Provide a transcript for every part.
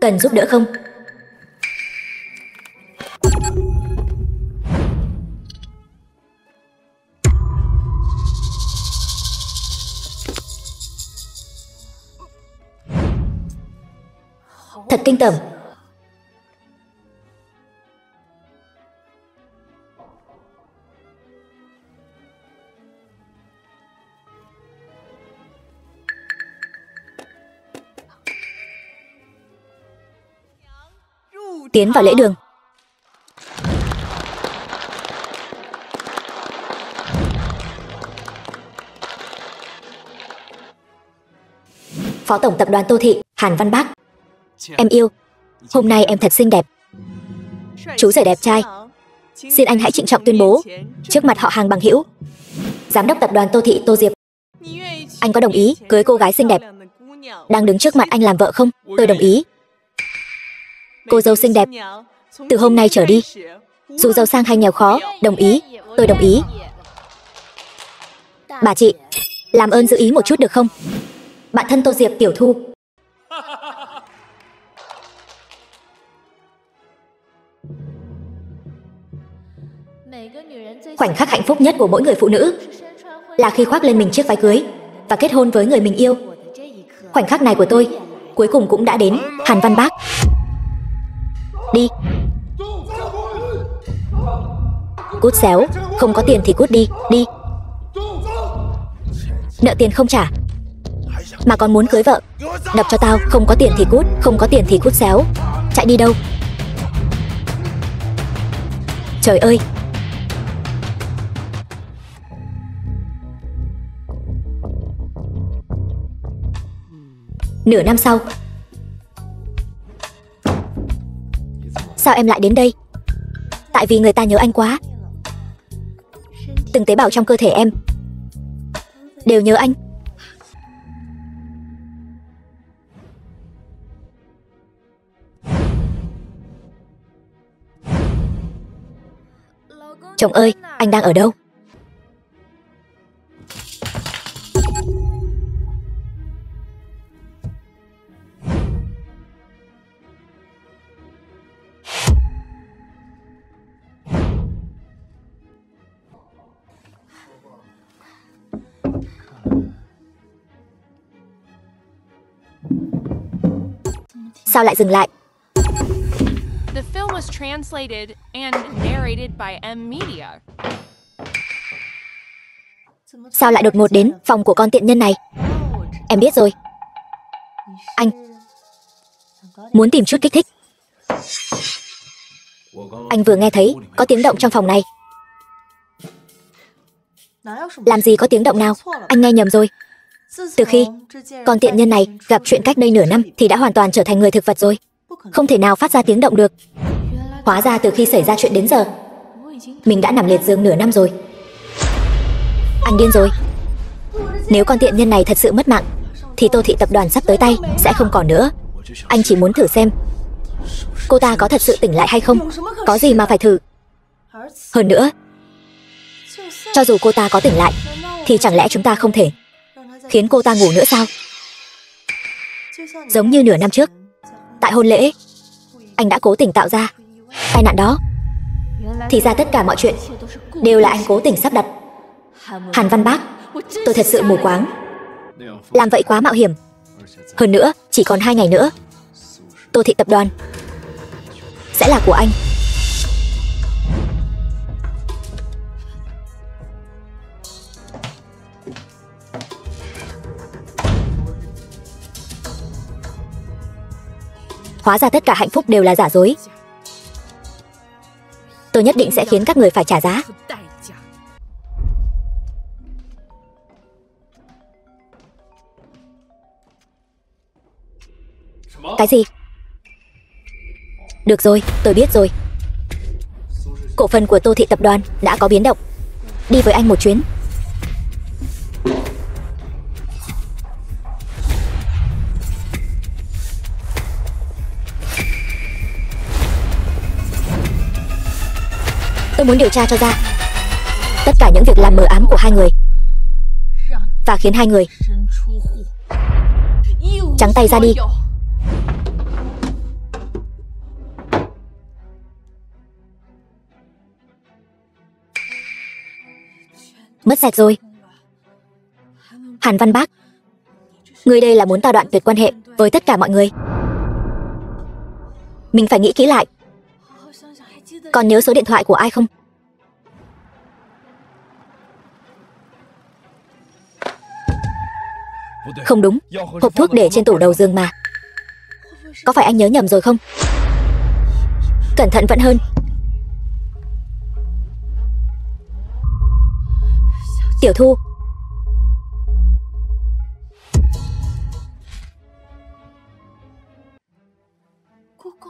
Cần giúp đỡ không? Thật kinh tởm. Tiến vào lễ đường. Phó tổng tập đoàn Tô Thị, Hàn Văn Bác. Em yêu, hôm nay em thật xinh đẹp. Chú rể đẹp trai, xin anh hãy trịnh trọng tuyên bố trước mặt họ hàng bằng hữu. Giám đốc tập đoàn Tô Thị Tô Diệp, anh có đồng ý cưới cô gái xinh đẹp đang đứng trước mặt anh làm vợ không? Tôi đồng ý. Cô dâu xinh đẹp, từ hôm nay trở đi, dù giàu sang hay nghèo khó, đồng ý, tôi đồng ý. Bà chị, làm ơn giữ ý một chút được không? Bạn thân Tô Diệp tiểu thư. Khoảnh khắc hạnh phúc nhất của mỗi người phụ nữ là khi khoác lên mình chiếc váy cưới và kết hôn với người mình yêu. Khoảnh khắc này của tôi cuối cùng cũng đã đến. Hàn Văn Bác, đi. Cút xéo, không có tiền thì cút đi, đi. Nợ tiền không trả mà còn muốn cưới vợ. Đập cho tao, không có tiền thì cút, không có tiền thì cút xéo. Chạy đi đâu? Trời ơi. Nửa năm sau. Sao em lại đến đây? Tại vì người ta nhớ anh quá. Từng tế bào trong cơ thể em đều nhớ anh. Chồng ơi, anh đang ở đâu? Sao lại dừng lại? The film was translated and narrated by M Media. Sao lại đột ngột đến phòng của con tiện nhân này? Em biết rồi. Anh muốn tìm chút kích thích. Anh vừa nghe thấy có tiếng động trong phòng này. Làm gì có tiếng động nào? Anh nghe nhầm rồi. Từ khi con tiện nhân này gặp chuyện cách đây nửa năm thì đã hoàn toàn trở thành người thực vật rồi. Không thể nào phát ra tiếng động được. Hóa ra từ khi xảy ra chuyện đến giờ mình đã nằm liệt giường nửa năm rồi. Anh điên rồi. Nếu con tiện nhân này thật sự mất mạng thì Tô Thị tập đoàn sắp tới tay sẽ không còn nữa. Anh chỉ muốn thử xem cô ta có thật sự tỉnh lại hay không. Có gì mà phải thử. Hơn nữa, cho dù cô ta có tỉnh lại thì chẳng lẽ chúng ta không thể khiến cô ta ngủ nữa sao? Giống như nửa năm trước, tại hôn lễ, anh đã cố tình tạo ra tai nạn đó. Thì ra tất cả mọi chuyện đều là anh cố tình sắp đặt. Hàn Văn Bác, tôi thật sự mù quáng. Làm vậy quá mạo hiểm. Hơn nữa, chỉ còn 2 ngày nữa Tô Thị tập đoàn sẽ là của anh. Hóa ra tất cả hạnh phúc đều là giả dối. Tôi nhất định sẽ khiến các người phải trả giá. Cái gì? Được rồi, tôi biết rồi. Cổ phần của Tô Thị tập đoàn đã có biến động. Đi với anh một chuyến. Tôi muốn điều tra cho ra tất cả những việc làm mờ ám của hai người và khiến hai người trắng tay ra đi. Mất sạch rồi. Hàn Văn Bác, ngươi đây là muốn ta đoạn tuyệt quan hệ với tất cả mọi người. Mình phải nghĩ kỹ lại. Còn nhớ số điện thoại của ai không? Không đúng, hộp thuốc để trên tủ đầu giường mà. Có phải anh nhớ nhầm rồi không? Cẩn thận vẫn hơn. Tiểu Thu.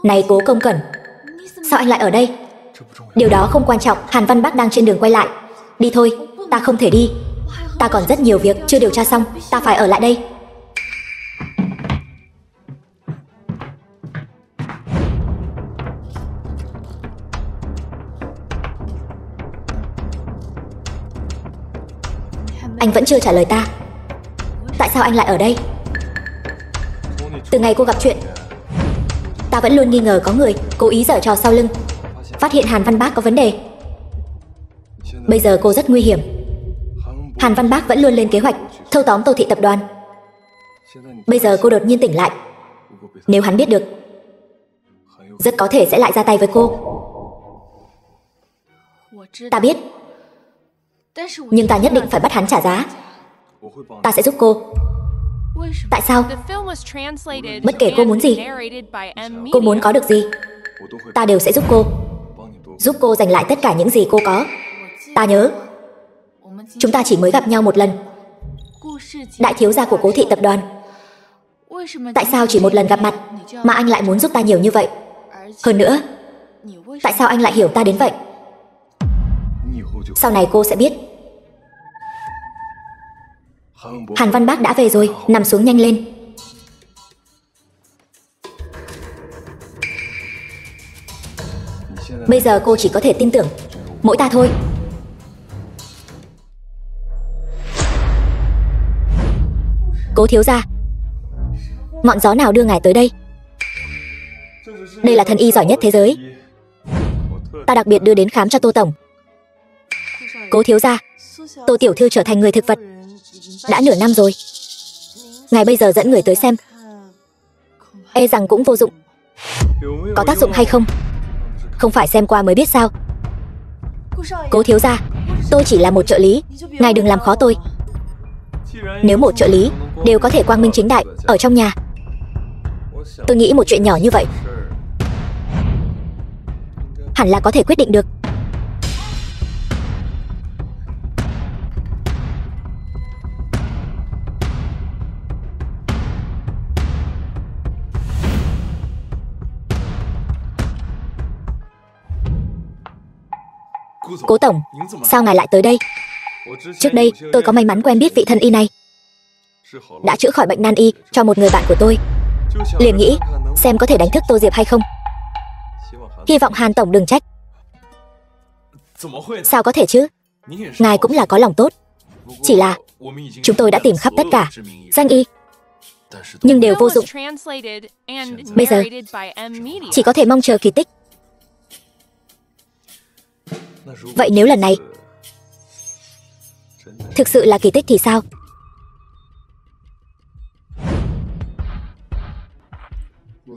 Này Cố Công Cẩn, sao anh lại ở đây? Điều đó không quan trọng, Hàn Văn Bác đang trên đường quay lại. Đi thôi, ta không thể đi. Ta còn rất nhiều việc chưa điều tra xong, ta phải ở lại đây. Anh vẫn chưa trả lời ta. Tại sao anh lại ở đây? Từ ngày cô gặp chuyện, ta vẫn luôn nghi ngờ có người cố ý giở trò sau lưng, phát hiện Hàn Văn Bác có vấn đề. Bây giờ cô rất nguy hiểm. Hàn Văn Bác vẫn luôn lên kế hoạch thâu tóm Tô Thị tập đoàn. Bây giờ cô đột nhiên tỉnh lại, nếu hắn biết được, rất có thể sẽ lại ra tay với cô. Ta biết, nhưng ta nhất định phải bắt hắn trả giá. Ta sẽ giúp cô. Tại sao? Bất kể cô muốn gì, cô muốn có được gì, ta đều sẽ giúp cô. Giúp cô giành lại tất cả những gì cô có. Ta nhớ, chúng ta chỉ mới gặp nhau một lần. Đại thiếu gia của Cố Thị tập đoàn. Tại sao chỉ một lần gặp mặt mà anh lại muốn giúp ta nhiều như vậy? Hơn nữa, tại sao anh lại hiểu ta đến vậy? Sau này cô sẽ biết. Hàn Văn Bác đã về rồi, nằm xuống nhanh lên. Bây giờ cô chỉ có thể tin tưởng mỗi ta thôi. Cố thiếu gia, ngọn gió nào đưa ngài tới đây? Đây là thần y giỏi nhất thế giới, ta đặc biệt đưa đến khám cho Tô tổng. Cố thiếu gia, Tô tiểu thư trở thành người thực vật đã nửa năm rồi. Ngài bây giờ dẫn người tới xem, e rằng cũng vô dụng. Có tác dụng hay không, không phải xem qua mới biết sao? Cố thiếu gia, tôi chỉ là một trợ lý, ngài đừng làm khó tôi. Nếu một trợ lý đều có thể quang minh chính đại ở trong nhà, tôi nghĩ một chuyện nhỏ như vậy hẳn là có thể quyết định được. Cố tổng, sao ngài lại tới đây? Trước đây tôi có may mắn quen biết vị thần y này, đã chữa khỏi bệnh nan y cho một người bạn của tôi. Liền nghĩ xem có thể đánh thức Tô Diệp hay không. Hy vọng Hàn tổng đừng trách. Sao có thể chứ, ngài cũng là có lòng tốt. Chỉ là chúng tôi đã tìm khắp tất cả danh y, nhưng đều vô dụng. Bây giờ chỉ có thể mong chờ kỳ tích. Vậy nếu lần này thực sự là kỳ tích thì sao?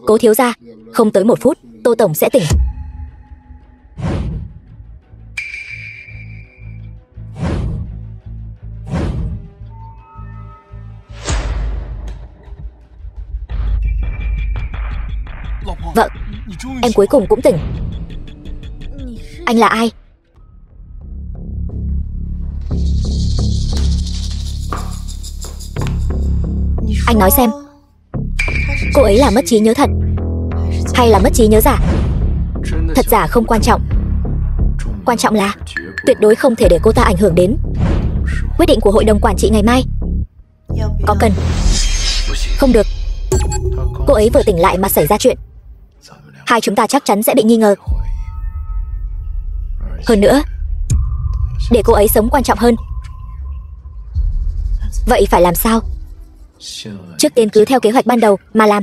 Cố thiếu gia, không tới 1 phút, Tô tổng sẽ tỉnh. Vợ, em cuối cùng cũng tỉnh. Anh là ai? Anh nói xem, cô ấy là mất trí nhớ thật hay là mất trí nhớ giả? Thật giả không quan trọng, quan trọng là tuyệt đối không thể để cô ta ảnh hưởng đến quyết định của hội đồng quản trị ngày mai. Có cần? Không được. Cô ấy vừa tỉnh lại mà xảy ra chuyện, hai chúng ta chắc chắn sẽ bị nghi ngờ. Hơn nữa, để cô ấy sống quan trọng hơn. Vậy phải làm sao? Trước tiên cứ theo kế hoạch ban đầu mà làm.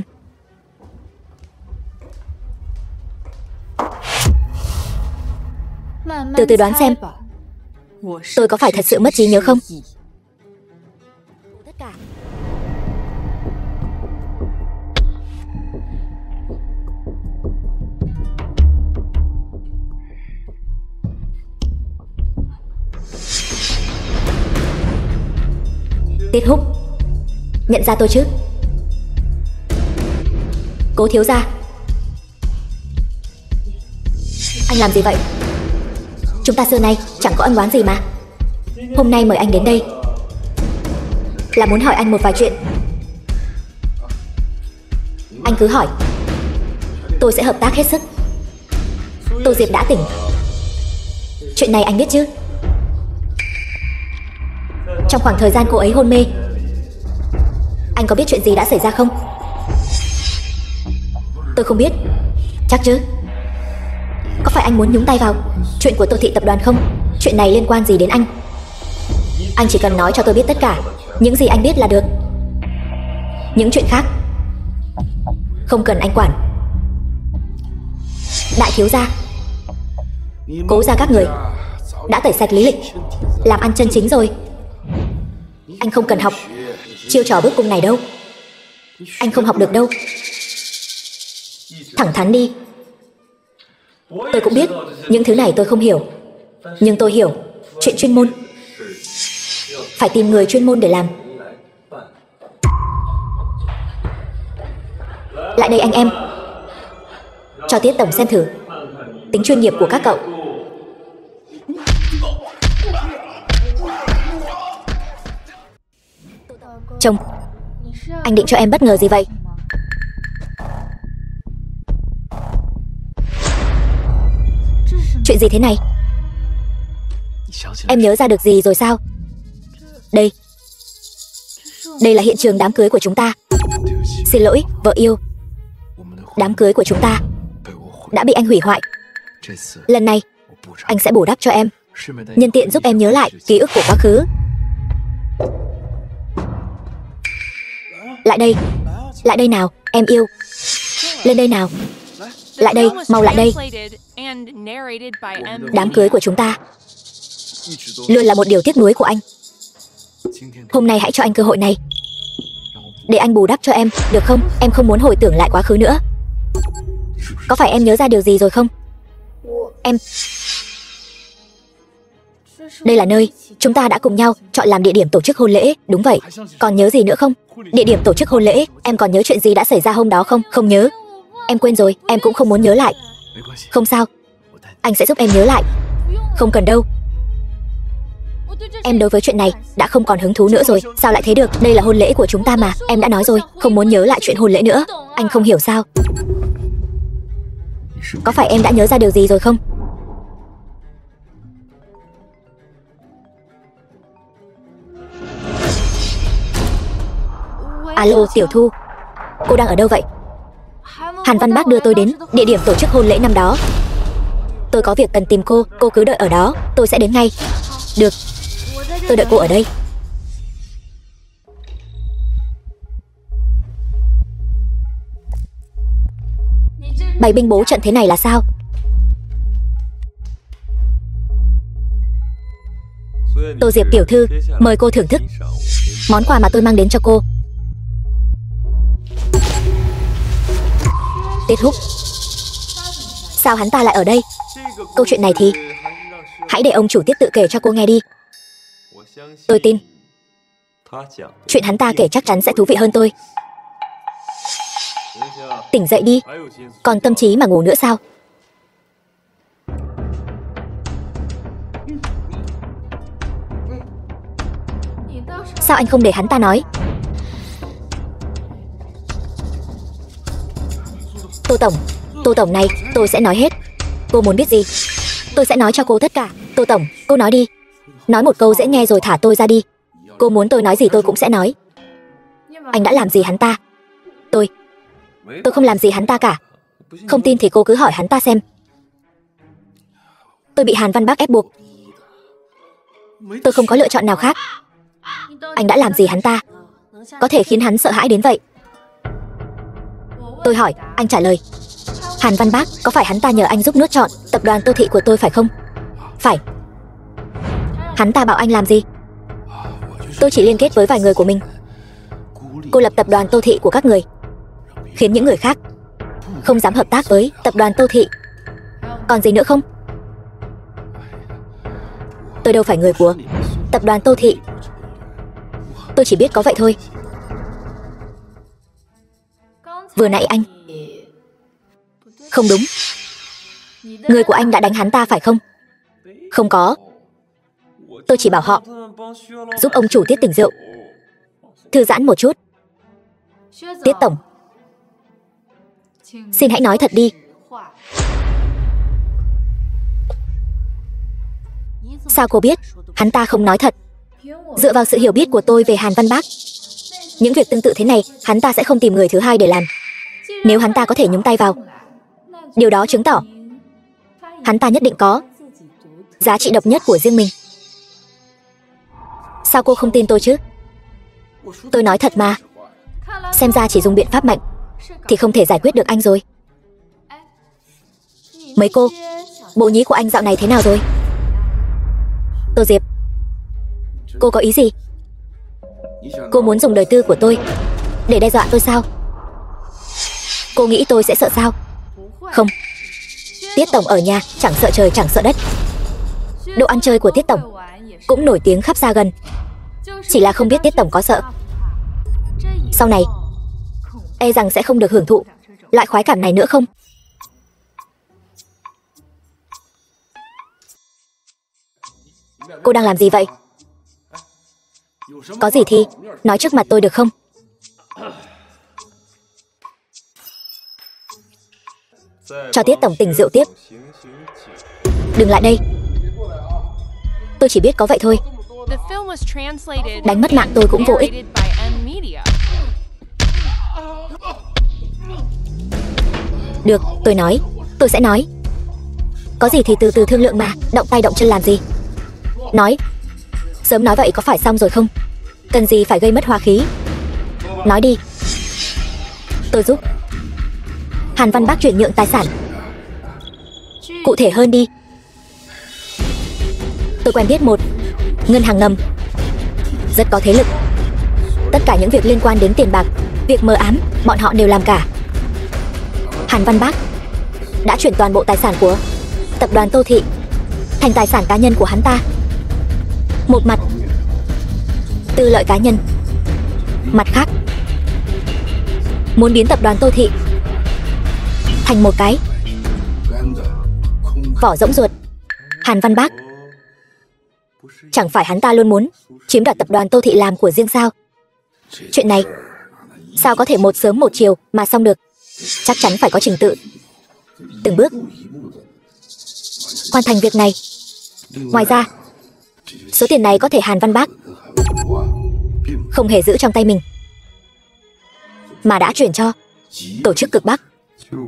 Từ từ đoán xem. Tôi có phải thật sự mất trí nhớ không? Tất cả. Tiết Húc, nhận ra tôi chứ? Cố thiếu gia, anh làm gì vậy? Chúng ta xưa nay chẳng có ân oán gì mà. Hôm nay mời anh đến đây là muốn hỏi anh một vài chuyện. Anh cứ hỏi, tôi sẽ hợp tác hết sức. Tô Diệp đã tỉnh. Chuyện này anh biết chứ? Trong khoảng thời gian cô ấy hôn mê, anh có biết chuyện gì đã xảy ra không? Tôi không biết. Chắc chứ? Có phải anh muốn nhúng tay vào chuyện của Tô Thị tập đoàn không? Chuyện này liên quan gì đến anh? Anh chỉ cần nói cho tôi biết tất cả những gì anh biết là được. Những chuyện khác không cần anh quản. Đại thiếu gia, Cố gia các người đã tẩy sạch lý lịch, làm ăn chân chính rồi. Anh không cần học chiêu trò bước cung này đâu. Anh không học được đâu. Thẳng thắn đi. Tôi cũng biết những thứ này tôi không hiểu, nhưng tôi hiểu chuyện chuyên môn. Phải tìm người chuyên môn để làm. Lại đây anh em, cho Tiết tổng xem thử tính chuyên nghiệp của các cậu. Chồng, anh định cho em bất ngờ gì vậy? Chuyện gì thế này? Em nhớ ra được gì rồi sao? Đây là hiện trường đám cưới của chúng ta. Xin lỗi, vợ yêu. Đám cưới của chúng ta đã bị anh hủy hoại. Lần này anh sẽ bù đắp cho em, nhân tiện giúp em nhớ lại ký ức của quá khứ. Lại đây nào, em yêu. Lên đây nào. Lại đây, mau lại đây. Đám cưới của chúng ta luôn là một điều tiếc nuối của anh. Hôm nay hãy cho anh cơ hội này để anh bù đắp cho em, được không? Em không muốn hồi tưởng lại quá khứ nữa. Có phải em nhớ ra điều gì rồi không? Em... Đây là nơi chúng ta đã cùng nhau chọn làm địa điểm tổ chức hôn lễ. Đúng vậy. Còn nhớ gì nữa không? Địa điểm tổ chức hôn lễ. Em còn nhớ chuyện gì đã xảy ra hôm đó không? Không nhớ. Em quên rồi, em cũng không muốn nhớ lại. Không sao, anh sẽ giúp em nhớ lại. Không cần đâu. Em đối với chuyện này đã không còn hứng thú nữa rồi. Sao lại thế được? Đây là hôn lễ của chúng ta mà. Em đã nói rồi, không muốn nhớ lại chuyện hôn lễ nữa. Anh không hiểu sao? Có phải em đã nhớ ra điều gì rồi không? Alo, Tiểu Thu. Cô đang ở đâu vậy? Hàn Văn Bác đưa tôi đến địa điểm tổ chức hôn lễ năm đó. Tôi có việc cần tìm cô cứ đợi ở đó, tôi sẽ đến ngay. Được, tôi đợi cô ở đây. Bày binh bố trận thế này là sao? Tô Diệp tiểu thư, mời cô thưởng thức món quà mà tôi mang đến cho cô. Tiết Húc, sao hắn ta lại ở đây? Câu chuyện này thì hãy để ông chủ Tiết tự kể cho cô nghe đi. Tôi tin chuyện hắn ta kể chắc chắn sẽ thú vị hơn tôi. Tỉnh dậy đi, còn tâm trí mà ngủ nữa sao? Sao anh không để hắn ta nói? Tô Tổng này, tôi sẽ nói hết. Cô muốn biết gì? Tôi sẽ nói cho cô tất cả. Tô Tổng, cô nói đi. Nói một câu dễ nghe rồi thả tôi ra đi. Cô muốn tôi nói gì tôi cũng sẽ nói. Anh đã làm gì hắn ta? Tôi không làm gì hắn ta cả. Không tin thì cô cứ hỏi hắn ta xem. Tôi bị Hàn Văn Bác ép buộc. Tôi không có lựa chọn nào khác. Anh đã làm gì hắn ta có thể khiến hắn sợ hãi đến vậy? Tôi hỏi, anh trả lời. Hàn Văn Bác, có phải hắn ta nhờ anh giúp nuốt trọn tập đoàn Tô Thị của tôi phải không? Phải. Hắn ta bảo anh làm gì? Tôi chỉ liên kết với vài người của mình. Cô lập tập đoàn Tô Thị của các người, khiến những người khác không dám hợp tác với tập đoàn Tô Thị. Còn gì nữa không? Tôi đâu phải người của tập đoàn Tô Thị. Tôi chỉ biết có vậy thôi. Vừa nãy anh... Không đúng. Người của anh đã đánh hắn ta phải không? Không có. Tôi chỉ bảo họ giúp ông chủ Tiết tỉnh rượu, thư giãn một chút. Tiết tổng, xin hãy nói thật đi. Sao cô biết hắn ta không nói thật? Dựa vào sự hiểu biết của tôi về Hàn Văn Bác, những việc tương tự thế này hắn ta sẽ không tìm người thứ hai để làm. Nếu hắn ta có thể nhúng tay vào, điều đó chứng tỏ hắn ta nhất định có giá trị độc nhất của riêng mình. Sao cô không tin tôi chứ? Tôi nói thật mà. Xem ra chỉ dùng biện pháp mạnh thì không thể giải quyết được anh rồi. Mấy cô, bộ nhí của anh dạo này thế nào rồi? Tô Diệp, cô có ý gì? Cô muốn dùng đời tư của tôi để đe dọa tôi sao? Cô nghĩ tôi sẽ sợ sao? Không. Tiết tổng ở nhà chẳng sợ trời chẳng sợ đất. Độ ăn chơi của Tiết tổng cũng nổi tiếng khắp xa gần. Chỉ là không biết Tiết tổng có sợ sau này e rằng sẽ không được hưởng thụ loại khoái cảm này nữa không? Cô đang làm gì vậy? Có gì thì nói trước mặt tôi được không? Cho Tiết tổng tỉnh rượu tiếp. Đừng lại đây. Tôi chỉ biết có vậy thôi. Đánh mất mạng tôi cũng vô ích. Được, tôi nói. Tôi sẽ nói. Có gì thì từ từ thương lượng mà. Động tay động chân làm gì? Nói. Sớm nói vậy có phải xong rồi không? Cần gì phải gây mất hòa khí? Nói đi. Tôi giúp Hàn Văn Bác chuyển nhượng tài sản. Cụ thể hơn đi. Tôi quen biết một ngân hàng ngầm rất có thế lực. Tất cả những việc liên quan đến tiền bạc, việc mờ ám, bọn họ đều làm cả. Hàn Văn Bác đã chuyển toàn bộ tài sản của tập đoàn Tô Thị thành tài sản cá nhân của hắn ta. Một mặt tư lợi cá nhân, mặt khác muốn biến tập đoàn Tô Thị thành một cái vỏ rỗng ruột. Hàn Văn Bác, chẳng phải hắn ta luôn muốn chiếm đoạt tập đoàn Tô Thị làm của riêng sao? Chuyện này sao có thể một sớm một chiều mà xong được? Chắc chắn phải có trình tự, từng bước hoàn thành việc này. Ngoài ra, số tiền này có thể Hàn Văn Bác không hề giữ trong tay mình, mà đã chuyển cho tổ chức Cực Bắc,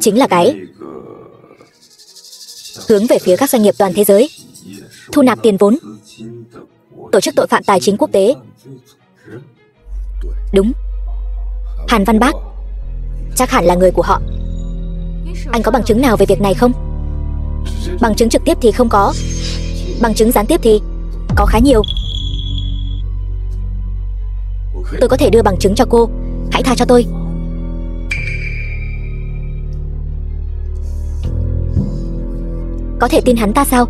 chính là cái hướng về phía các doanh nghiệp toàn thế giới thu nạp tiền vốn, tổ chức tội phạm tài chính quốc tế. Đúng, Hàn Văn Bác chắc hẳn là người của họ. Anh có bằng chứng nào về việc này không? Bằng chứng trực tiếp thì không có, bằng chứng gián tiếp thì có khá nhiều. Tôi có thể đưa bằng chứng cho cô. Hãy tha cho tôi. Có thể tin hắn ta sao?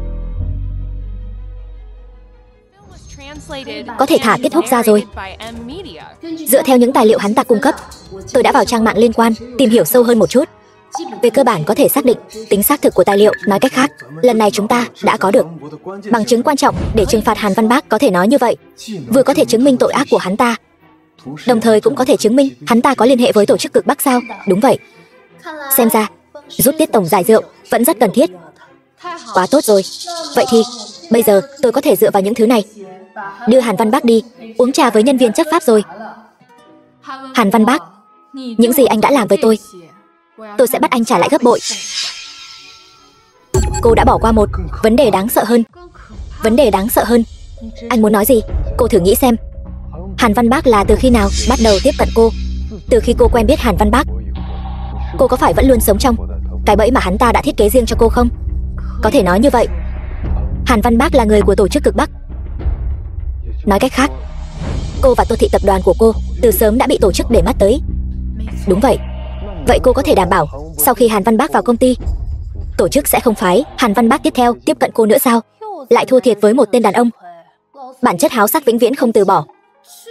Có thể thả Tiết Húc ra rồi. Dựa theo những tài liệu hắn ta cung cấp, tôi đã vào trang mạng liên quan tìm hiểu sâu hơn một chút. Về cơ bản có thể xác định tính xác thực của tài liệu. Nói cách khác, lần này chúng ta đã có được bằng chứng quan trọng để trừng phạt Hàn Văn Bác. Có thể nói như vậy, vừa có thể chứng minh tội ác của hắn ta, đồng thời cũng có thể chứng minh hắn ta có liên hệ với tổ chức Cực Bắc sao? Đúng vậy. Xem ra giúp Tiết tổng giải rượu vẫn rất cần thiết. Quá tốt rồi. Vậy thì bây giờ tôi có thể dựa vào những thứ này đưa Hàn Văn Bác đi uống trà với nhân viên chấp pháp rồi. Hàn Văn Bác, những gì anh đã làm với tôi sẽ bắt anh trả lại gấp bội. Cô đã bỏ qua một vấn đề đáng sợ hơn. Vấn đề đáng sợ hơn? Anh muốn nói gì? Cô thử nghĩ xem. Hàn Văn Bác là từ khi nào bắt đầu tiếp cận cô? Từ khi cô quen biết Hàn Văn Bác, cô có phải vẫn luôn sống trong cái bẫy mà hắn ta đã thiết kế riêng cho cô không? Có thể nói như vậy. Hàn Văn Bác là người của tổ chức Cực Bắc. Nói cách khác, cô và Tô Thị tập đoàn của cô từ sớm đã bị tổ chức để mắt tới. Đúng vậy. Vậy cô có thể đảm bảo sau khi Hàn Văn Bác vào công ty, tổ chức sẽ không phái Hàn Văn Bác tiếp theo tiếp cận cô nữa sao? Lại thua thiệt với một tên đàn ông. Bản chất háo sắc vĩnh viễn không từ bỏ.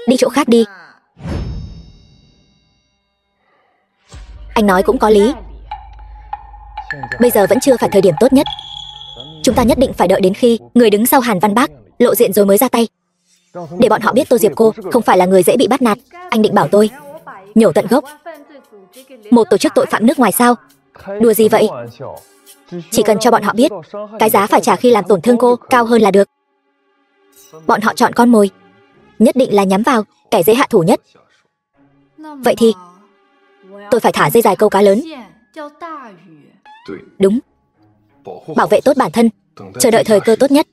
Đi chỗ khác đi. Anh nói cũng có lý. Bây giờ vẫn chưa phải thời điểm tốt nhất. Chúng ta nhất định phải đợi đến khi người đứng sau Hàn Văn Bác lộ diện rồi mới ra tay, để bọn họ biết Tô Diệp cô không phải là người dễ bị bắt nạt. Anh định bảo tôi nhổ tận gốc một tổ chức tội phạm nước ngoài sao? Đùa gì vậy? Chỉ cần cho bọn họ biết cái giá phải trả khi làm tổn thương cô cao hơn là được. Bọn họ chọn con mồi nhất định là nhắm vào kẻ dễ hạ thủ nhất. Vậy thì tôi phải thả dây dài câu cá lớn. Đúng. Bảo vệ tốt bản thân, chờ đợi thời cơ tốt nhất.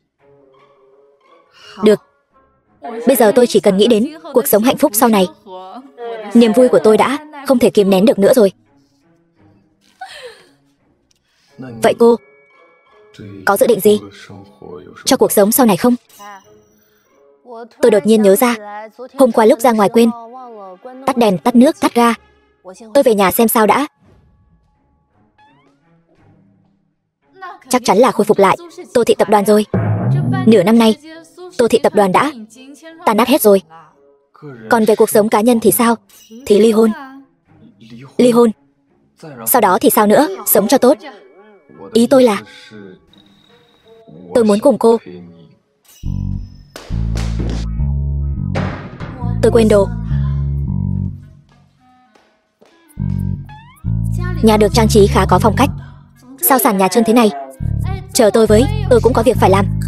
Được. Bây giờ tôi chỉ cần nghĩ đến cuộc sống hạnh phúc sau này. Niềm vui của tôi đã không thể kìm nén được nữa rồi. Vậy cô có dự định gì cho cuộc sống sau này không? Tôi đột nhiên nhớ ra, hôm qua lúc ra ngoài quên tắt đèn, tắt nước, tắt ga. Tôi về nhà xem sao đã. Chắc chắn là khôi phục lại Tô Thị tập đoàn rồi. Nửa năm nay Tô Thị tập đoàn đã tan nát hết rồi. Còn về cuộc sống cá nhân thì sao? Thì ly hôn. Ly hôn. Sau đó thì sao nữa? Sống cho tốt. Ý tôi là tôi muốn cùng cô. Tôi quên đồ. Nhà được trang trí khá có phong cách. Sao sàn nhà trơn thế này? Chờ tôi với, tôi cũng có việc phải làm.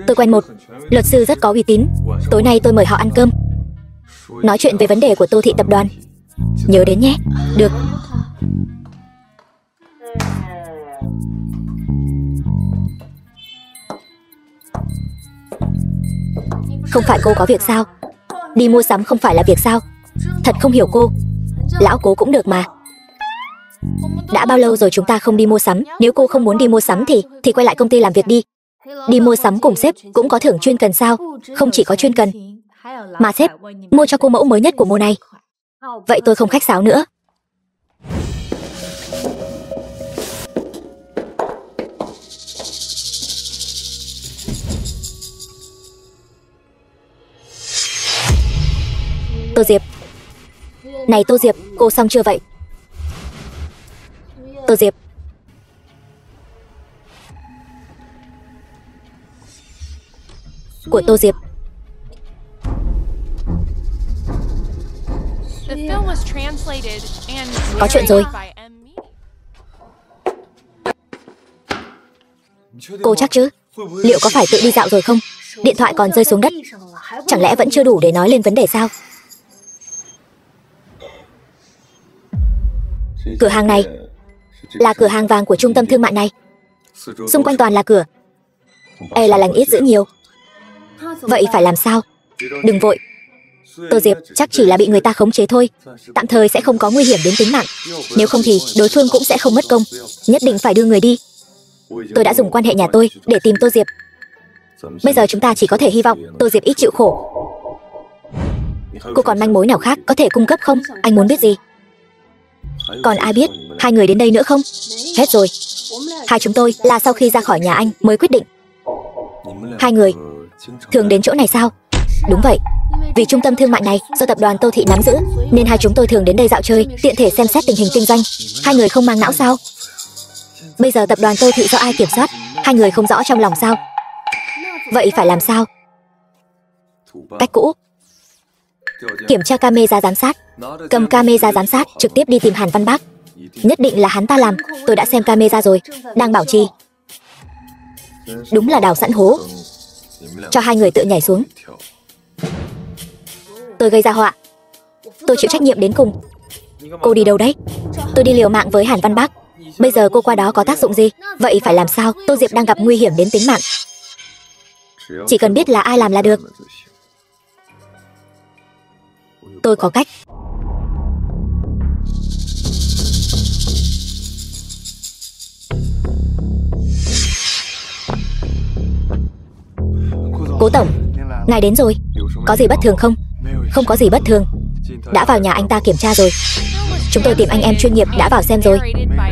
Tôi quen một luật sư rất có uy tín. Tối nay tôi mời họ ăn cơm, nói chuyện về vấn đề của Tô Thị tập đoàn. Nhớ đến nhé. Được. Không phải cô có việc sao? Đi mua sắm không phải là việc sao? Thật không hiểu cô. Lão Cố cũng được mà. Đã bao lâu rồi chúng ta không đi mua sắm? Nếu cô không muốn đi mua sắm thì quay lại công ty làm việc đi. Đi mua sắm cùng sếp cũng có thưởng chuyên cần sao? Không chỉ có chuyên cần, mà sếp mua cho cô mẫu mới nhất của mùa này. Vậy tôi không khách sáo nữa. Tô Diệp. Này Tô Diệp, cô xong chưa vậy? Tô Diệp. Của Tô Diệp. Có chuyện rồi. Cô chắc chứ? Liệu có phải tự đi dạo rồi không? Điện thoại còn rơi xuống đất. Chẳng lẽ vẫn chưa đủ để nói lên vấn đề sao? Cửa hàng này là cửa hàng vàng của trung tâm thương mại này. Xung quanh toàn là cửa. E là lành ít dữ nhiều. Vậy phải làm sao? Đừng vội. Tô Diệp chắc chỉ là bị người ta khống chế thôi. Tạm thời sẽ không có nguy hiểm đến tính mạng. Nếu không thì đối phương cũng sẽ không mất công. Nhất định phải đưa người đi. Tôi đã dùng quan hệ nhà tôi để tìm Tô Diệp. Bây giờ chúng ta chỉ có thể hy vọng Tô Diệp ít chịu khổ. Cô còn manh mối nào khác có thể cung cấp không? Anh muốn biết gì? Còn ai biết hai người đến đây nữa không? Hết rồi. Hai chúng tôi là sau khi ra khỏi nhà anh mới quyết định. Hai người thường đến chỗ này sao? Đúng vậy. Vì trung tâm thương mại này do tập đoàn Tô Thị nắm giữ, nên hai chúng tôi thường đến đây dạo chơi, tiện thể xem xét tình hình kinh doanh. Hai người không mang não sao? Bây giờ tập đoàn Tô Thị do ai kiểm soát? Hai người không rõ trong lòng sao? Vậy phải làm sao? Cách cũ. Kiểm tra camera giám sát. Cầm camera giám sát trực tiếp đi tìm Hàn Văn Bác. Nhất định là hắn ta làm. Tôi đã xem camera rồi. Đang bảo trì. Đúng là đào sẵn hố cho hai người tự nhảy xuống. Tôi gây ra họa. Tôi chịu trách nhiệm đến cùng. Cô đi đâu đấy? Tôi đi liều mạng với Hàn Văn Bác. Bây giờ cô qua đó có tác dụng gì? Vậy phải làm sao? Tô Diệp đang gặp nguy hiểm đến tính mạng. Chỉ cần biết là ai làm là được. Tôi có cách. Cố tổng, Ngài đến rồi. Có gì bất thường không? Không có gì bất thường. Đã vào nhà anh ta kiểm tra rồi. Chúng tôi tìm anh em chuyên nghiệp đã vào xem rồi.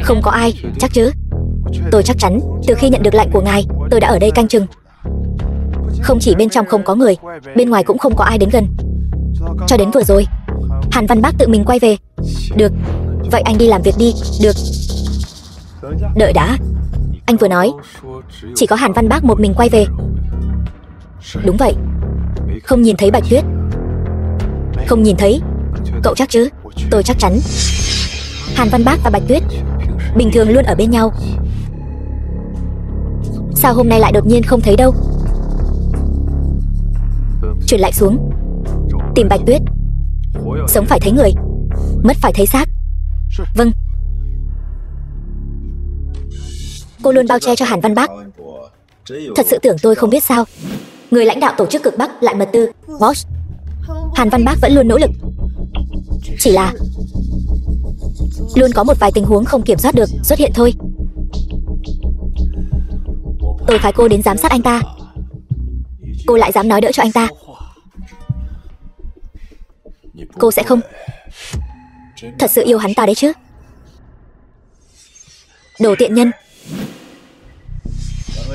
Không có ai, chắc chứ? Tôi chắc chắn, từ khi nhận được lệnh của ngài, tôi đã ở đây canh chừng. Không chỉ bên trong không có người, bên ngoài cũng không có ai đến gần. Cho đến vừa rồi, Hàn Văn Bác tự mình quay về. Được, vậy anh đi làm việc đi. Được. Đợi đã. Anh vừa nói chỉ có Hàn Văn Bác một mình quay về. Đúng vậy. Không nhìn thấy Bạch Tuyết. Không nhìn thấy. Cậu chắc chứ? Tôi chắc chắn. Hàn Văn Bác và Bạch Tuyết bình thường luôn ở bên nhau. Sao hôm nay lại đột nhiên không thấy đâu? Chuyển lại xuống. Tìm Bạch Tuyết. Sống phải thấy người, mất phải thấy xác. Vâng. Cô luôn bao che cho Hàn Văn Bác. Thật sự tưởng tôi không biết sao. Người lãnh đạo tổ chức cực Bắc lại mật tư. Boss, Hàn Văn Bác vẫn luôn nỗ lực. Chỉ là luôn có một vài tình huống không kiểm soát được xuất hiện thôi. Tôi phái cô đến giám sát anh ta, cô lại dám nói đỡ cho anh ta. Cô sẽ không thật sự yêu hắn ta đấy chứ? Đồ tiện nhân.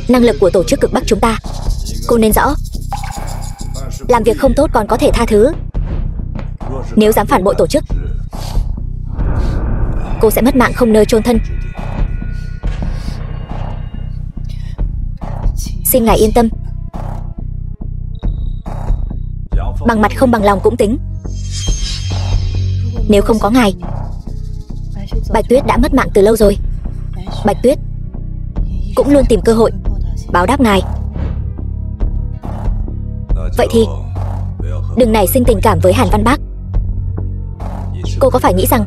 Năng lực của tổ chức cực Bắc chúng ta cô nên rõ. Làm việc không tốt còn có thể tha thứ. Nếu dám phản bội tổ chức, cô sẽ mất mạng không nơi chôn thân. Xin ngài yên tâm. Bằng mặt không bằng lòng cũng tính. Nếu không có ngài, Bạch Tuyết đã mất mạng từ lâu rồi. Bạch Tuyết cũng luôn tìm cơ hội báo đáp ngài. Vậy thì đừng nảy sinh tình cảm với Hàn Văn Bác. Cô có phải nghĩ rằng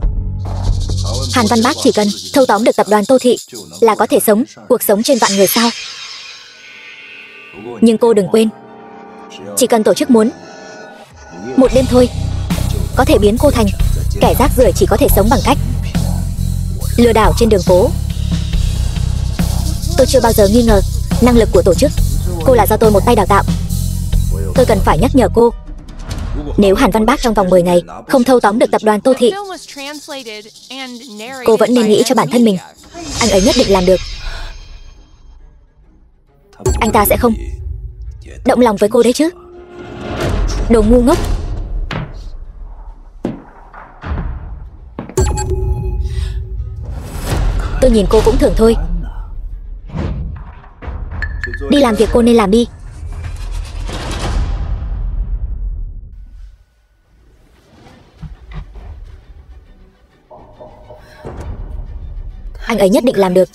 Hàn Văn Bác chỉ cần thâu tóm được tập đoàn Tô Thị là có thể sống cuộc sống trên vạn người sao? Nhưng cô đừng quên, chỉ cần tổ chức muốn, một đêm thôi có thể biến cô thành kẻ rác rưởi chỉ có thể sống bằng cách lừa đảo trên đường phố. Tôi chưa bao giờ nghi ngờ năng lực của tổ chức. Cô là do tôi một tay đào tạo. Tôi cần phải nhắc nhở cô, nếu Hàn Văn Bác trong vòng 10 ngày không thâu tóm được tập đoàn Tô Thị, cô vẫn nên nghĩ cho bản thân mình. Anh ấy nhất định làm được. Anh ta sẽ không động lòng với cô đấy chứ? Đồ ngu ngốc. Tôi nhìn cô cũng thường thôi. Đi làm việc cô nên làm đi. Anh ấy nhất định làm được.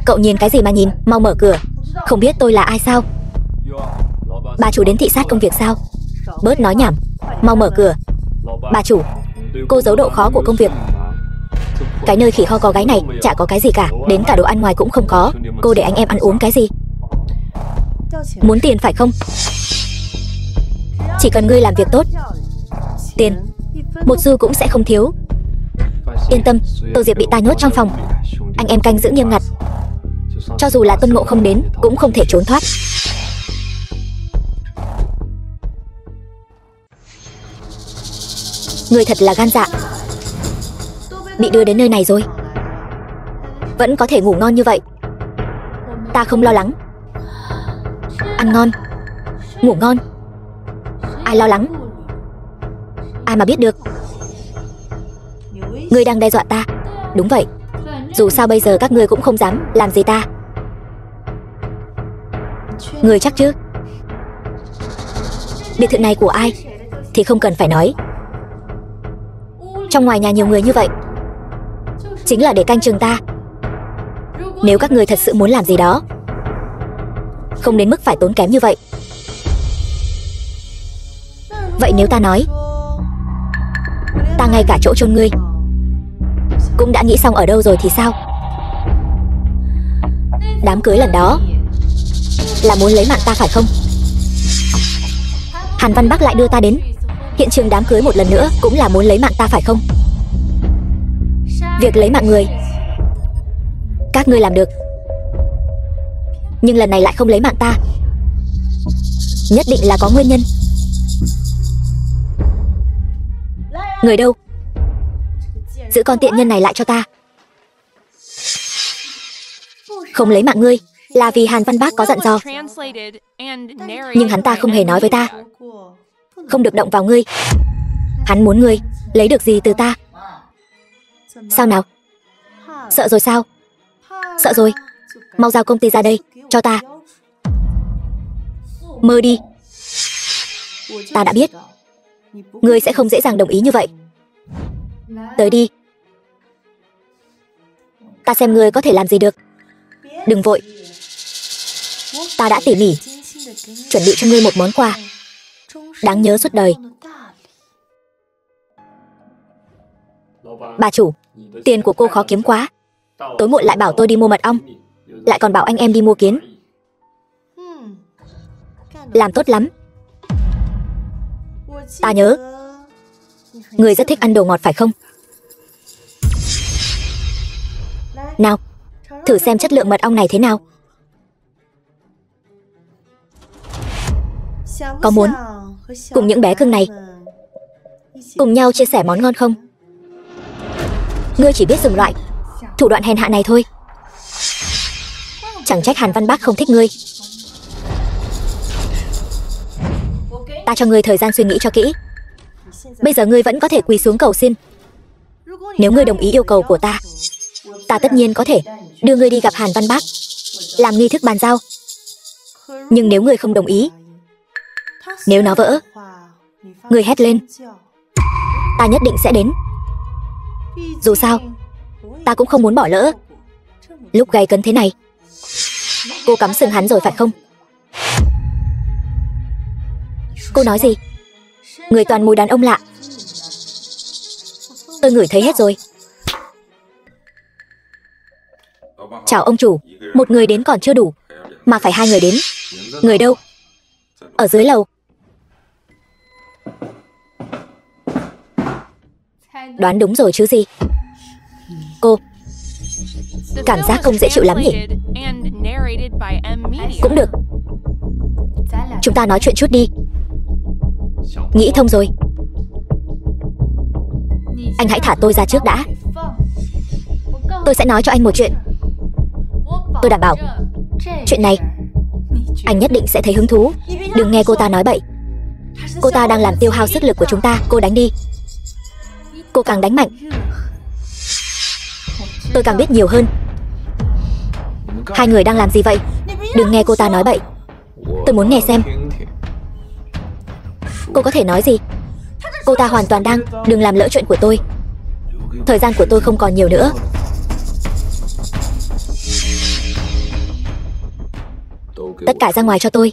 Cậu nhìn cái gì mà nhìn? Mau mở cửa. Không biết tôi là ai sao? Bà chủ đến thị sát công việc sao? Bớt nói nhảm, mau mở cửa. Bà chủ, cô giấu độ khó của công việc. Cái nơi khỉ ho có gáy này chả có cái gì cả, đến cả đồ ăn ngoài cũng không có. Cô để anh em ăn uống cái gì? Muốn tiền phải không? Chỉ cần ngươi làm việc tốt, tiền một xu cũng sẽ không thiếu. Yên tâm, Tô Diệp bị ta nhốt trong phòng, anh em canh giữ nghiêm ngặt. Cho dù là Tôn Ngộ không đến cũng không thể trốn thoát. Người thật là gan dạ. Bị đưa đến nơi này rồi vẫn có thể ngủ ngon như vậy. Ta không lo lắng. Ăn ngon, ngủ ngon, ai lo lắng? Ai mà biết được. Ngươi đang đe dọa ta. Đúng vậy. Dù sao bây giờ các ngươi cũng không dám làm gì ta. Ngươi chắc chứ? Biệt thự này của ai thì không cần phải nói. Trong ngoài nhà nhiều người như vậy chính là để canh chừng ta. Nếu các ngươi thật sự muốn làm gì đó, không đến mức phải tốn kém như vậy. Vậy nếu ta nói ta ngay cả chỗ chôn ngươi cũng đã nghĩ xong ở đâu rồi thì sao? Đám cưới lần đó là muốn lấy mạng ta phải không? Hàn Văn Bác lại đưa ta đến hiện trường đám cưới một lần nữa cũng là muốn lấy mạng ta phải không? Việc lấy mạng người Các ngươi làm được, nhưng lần này lại không lấy mạng ta. Nhất định là có nguyên nhân. Người đâu? Giữ con tiện nhân này lại cho ta. Không lấy mạng ngươi là vì Hàn Văn Bác có dặn dò, nhưng hắn ta không hề nói với ta không được động vào ngươi. Hắn muốn ngươi lấy được gì từ ta? Sao nào? Sợ rồi sao? Sợ rồi, mau giao công ty ra đây cho ta. Mơ đi. Ta đã biết ngươi sẽ không dễ dàng đồng ý như vậy. Tới đi, ta xem ngươi có thể làm gì được. Đừng vội, ta đã tỉ mỉ chuẩn bị cho ngươi một món quà đáng nhớ suốt đời. Bà chủ, tiền của cô khó kiếm quá. Tối muộn lại bảo tôi đi mua mật ong, lại còn bảo anh em đi mua kiến. Làm tốt lắm. Ta nhớ người rất thích ăn đồ ngọt phải không? Nào, thử xem chất lượng mật ong này thế nào. Có muốn cùng những bé cưng này cùng nhau chia sẻ món ngon không? Ngươi chỉ biết dùng loại thủ đoạn hèn hạ này thôi. Chẳng trách Hàn Văn Bác không thích ngươi. Ta cho ngươi thời gian suy nghĩ cho kỹ. Bây giờ ngươi vẫn có thể quỳ xuống cầu xin. Nếu ngươi đồng ý yêu cầu của ta, ta tất nhiên có thể đưa ngươi đi gặp Hàn Văn Bác, làm nghi thức bàn giao. Nhưng nếu ngươi không đồng ý, nếu nó vỡ, ngươi hét lên, ta nhất định sẽ đến. Dù sao, ta cũng không muốn bỏ lỡ lúc gay cấn thế này. Cô cắm sừng hắn rồi phải không? Cô nói gì? Người toàn mùi đàn ông lạ. Tôi ngửi thấy hết rồi. Chào ông chủ, một người đến còn chưa đủ, mà phải hai người đến. Người đâu? Ở dưới lầu. Đoán đúng rồi chứ gì. Cô, cảm giác không dễ chịu lắm nhỉ? Cũng được, chúng ta nói chuyện chút đi. Nghĩ thông rồi. Anh hãy thả tôi ra trước đã. Tôi sẽ nói cho anh một chuyện. Tôi đảm bảo chuyện này anh nhất định sẽ thấy hứng thú. Đừng nghe cô ta nói bậy. Cô ta đang làm tiêu hao sức lực của chúng ta. Cô đánh đi. Cô càng đánh mạnh, tôi càng biết nhiều hơn. Hai người đang làm gì vậy? Đừng nghe cô ta nói bậy. Tôi muốn nghe xem cô có thể nói gì. Cô ta hoàn toàn đang. Đừng làm lỡ chuyện của tôi. Thời gian của tôi không còn nhiều nữa. Tất cả ra ngoài cho tôi.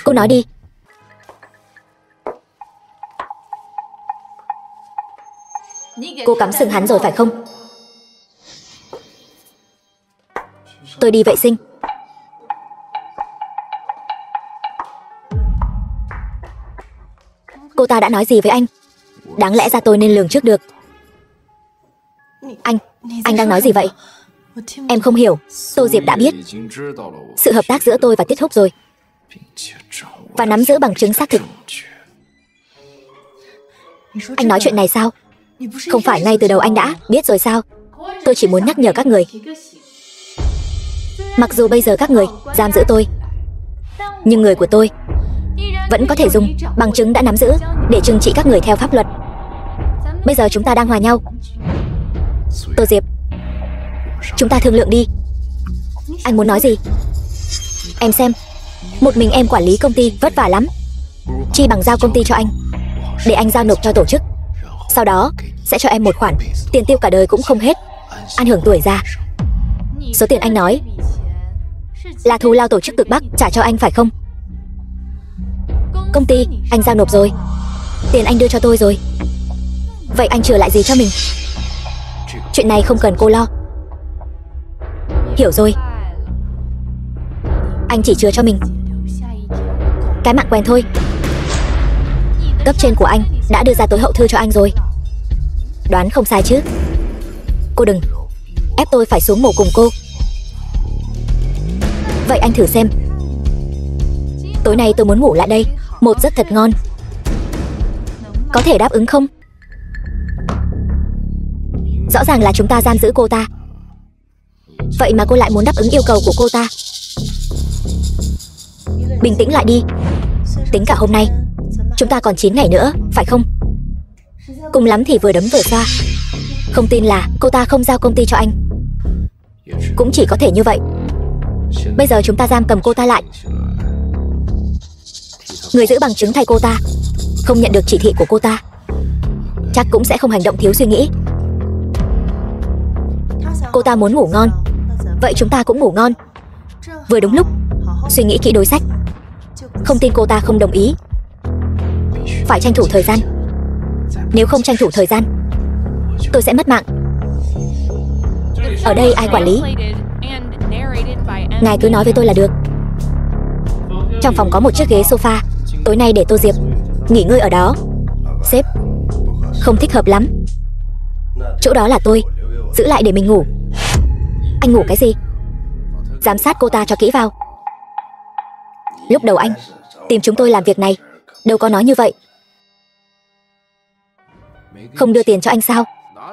Cô nói đi. Cô cắm sừng hắn rồi phải không? Tôi đi vệ sinh. Cô ta đã nói gì với anh? Đáng lẽ ra tôi nên lường trước được. Anh đang nói gì vậy? Em không hiểu. Tô Diệp đã biết sự hợp tác giữa tôi và Tiết Húc rồi, và nắm giữ bằng chứng xác thực. Anh nói chuyện này sao? Không phải ngay từ đầu anh đã biết rồi sao? Tôi chỉ muốn nhắc nhở các người. Mặc dù bây giờ các người giam giữ tôi, nhưng người của tôi vẫn có thể dùng bằng chứng đã nắm giữ để trừng trị các người theo pháp luật. Bây giờ chúng ta đang hòa nhau. Tô Diệp, chúng ta thương lượng đi. Anh muốn nói gì? Em xem, một mình em quản lý công ty vất vả lắm. Chi bằng giao công ty cho anh, để anh giao nộp cho tổ chức. Sau đó sẽ cho em một khoản tiền tiêu cả đời cũng không hết, ăn hưởng tuổi già. Số tiền anh nói là thù lao tổ chức cực Bắc trả cho anh phải không? Công ty anh giao nộp rồi, tiền anh đưa cho tôi rồi. Vậy anh trừ lại gì cho mình? Chuyện này không cần cô lo. Hiểu rồi. Anh chỉ chừa cho mình cái mạng quen thôi. Cấp trên của anh đã đưa ra tối hậu thư cho anh rồi. Đoán không sai chứ? Cô đừng ép tôi phải xuống mổ cùng cô. Vậy anh thử xem. Tối nay tôi muốn ngủ lại đây, một giấc thật ngon. Có thể đáp ứng không? Rõ ràng là chúng ta giam giữ cô ta, vậy mà cô lại muốn đáp ứng yêu cầu của cô ta. Bình tĩnh lại đi. Tính cả hôm nay, chúng ta còn 9 ngày nữa, phải không? Cùng lắm thì vừa đấm vừa xoa. Không tin là cô ta không giao công ty cho anh. Cũng chỉ có thể như vậy. Bây giờ chúng ta giam cầm cô ta lại. Người giữ bằng chứng thay cô ta không nhận được chỉ thị của cô ta, chắc cũng sẽ không hành động thiếu suy nghĩ. Cô ta muốn ngủ ngon, vậy chúng ta cũng ngủ ngon. Vừa đúng lúc. Suy nghĩ kỹ đối sách. Không tin cô ta không đồng ý. Phải tranh thủ thời gian. Nếu không tranh thủ thời gian, tôi sẽ mất mạng. Ở đây ai quản lý? Ngài cứ nói với tôi là được. Trong phòng có một chiếc ghế sofa. Tối nay để Tô Diệp nghỉ ngơi ở đó. Sếp, không thích hợp lắm. Chỗ đó là tôi giữ lại để mình ngủ. Anh ngủ cái gì? Giám sát cô ta cho kỹ vào. Lúc đầu anh tìm chúng tôi làm việc này đâu có nói như vậy. Không đưa tiền cho anh sao?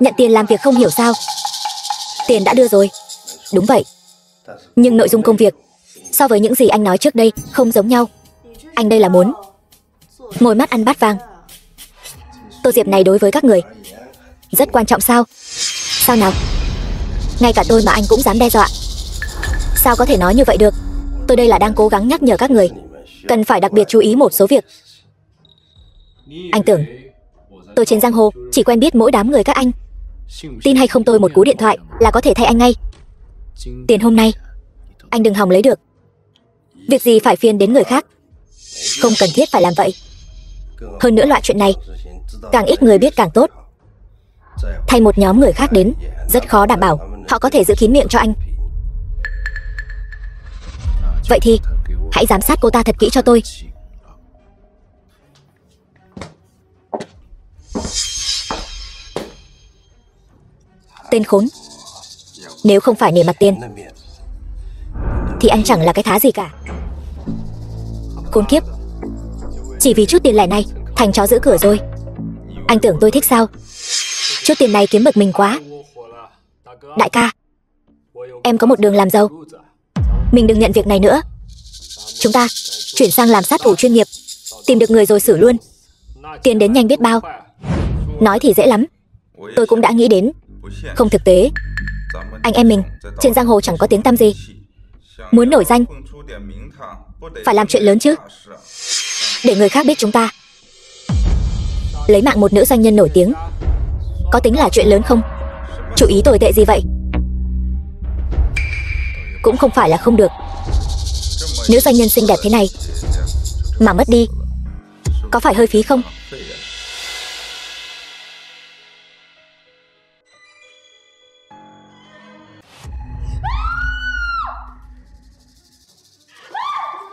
Nhận tiền làm việc không hiểu sao? Tiền đã đưa rồi. Đúng vậy. Nhưng nội dung công việc so với những gì anh nói trước đây không giống nhau. Anh đây là muốn mồi mắt ăn bát vàng. Tô Diệp này đối với các người rất quan trọng sao? Sao nào? Ngay cả tôi mà anh cũng dám đe dọa. Sao có thể nói như vậy được? Tôi đây là đang cố gắng nhắc nhở các người cần phải đặc biệt chú ý một số việc. Anh tưởng tôi trên giang hồ chỉ quen biết mỗi đám người các anh. Tin hay không tôi một cú điện thoại là có thể thay anh ngay. Tiền hôm nay anh đừng hòng lấy được. Việc gì phải phiền đến người khác. Không cần thiết phải làm vậy. Hơn nữa loại chuyện này càng ít người biết càng tốt. Thay một nhóm người khác đến rất khó đảm bảo họ có thể giữ kín miệng cho anh. Vậy thì hãy giám sát cô ta thật kỹ cho tôi. Tên khốn. Nếu không phải nể mặt tiền thì anh chẳng là cái thá gì cả. Khốn kiếp. Chỉ vì chút tiền lẻ này thành chó giữ cửa rồi. Anh tưởng tôi thích sao? Chút tiền này kiếm bực mình quá. Đại ca, em có một đường làm giàu. Mình đừng nhận việc này nữa. Chúng ta chuyển sang làm sát thủ chuyên nghiệp. Tìm được người rồi xử luôn. Tiền đến nhanh biết bao. Nói thì dễ lắm, tôi cũng đã nghĩ đến. Không thực tế. Anh em mình trên giang hồ chẳng có tiếng tăm gì. Muốn nổi danh phải làm chuyện lớn chứ. Để người khác biết chúng ta lấy mạng một nữ doanh nhân nổi tiếng có tính là chuyện lớn không? Chủ ý tồi tệ gì vậy? Cũng không phải là không được. Nữ doanh nhân xinh đẹp thế này mà mất đi có phải hơi phí không?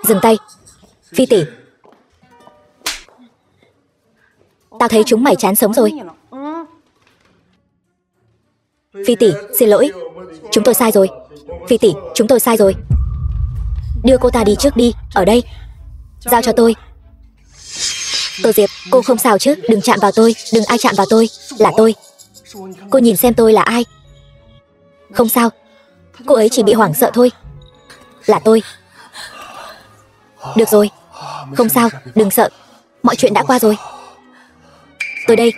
Dừng tay. Phi tỷ, tao thấy chúng mày chán sống rồi. Phi tỷ, xin lỗi. Chúng tôi sai rồi. Phi tỷ, chúng tôi sai rồi. Đưa cô ta đi trước đi. Ở đây. Giao cho tôi. Tô Diệp, cô không sao chứ? Đừng chạm vào tôi. Đừng ai chạm vào tôi. Là tôi. Cô nhìn xem tôi là ai. Không sao. Cô ấy chỉ bị hoảng sợ thôi. Là tôi. Được rồi. Không sao, đừng sợ. Mọi chuyện đã qua rồi. Tôi đây.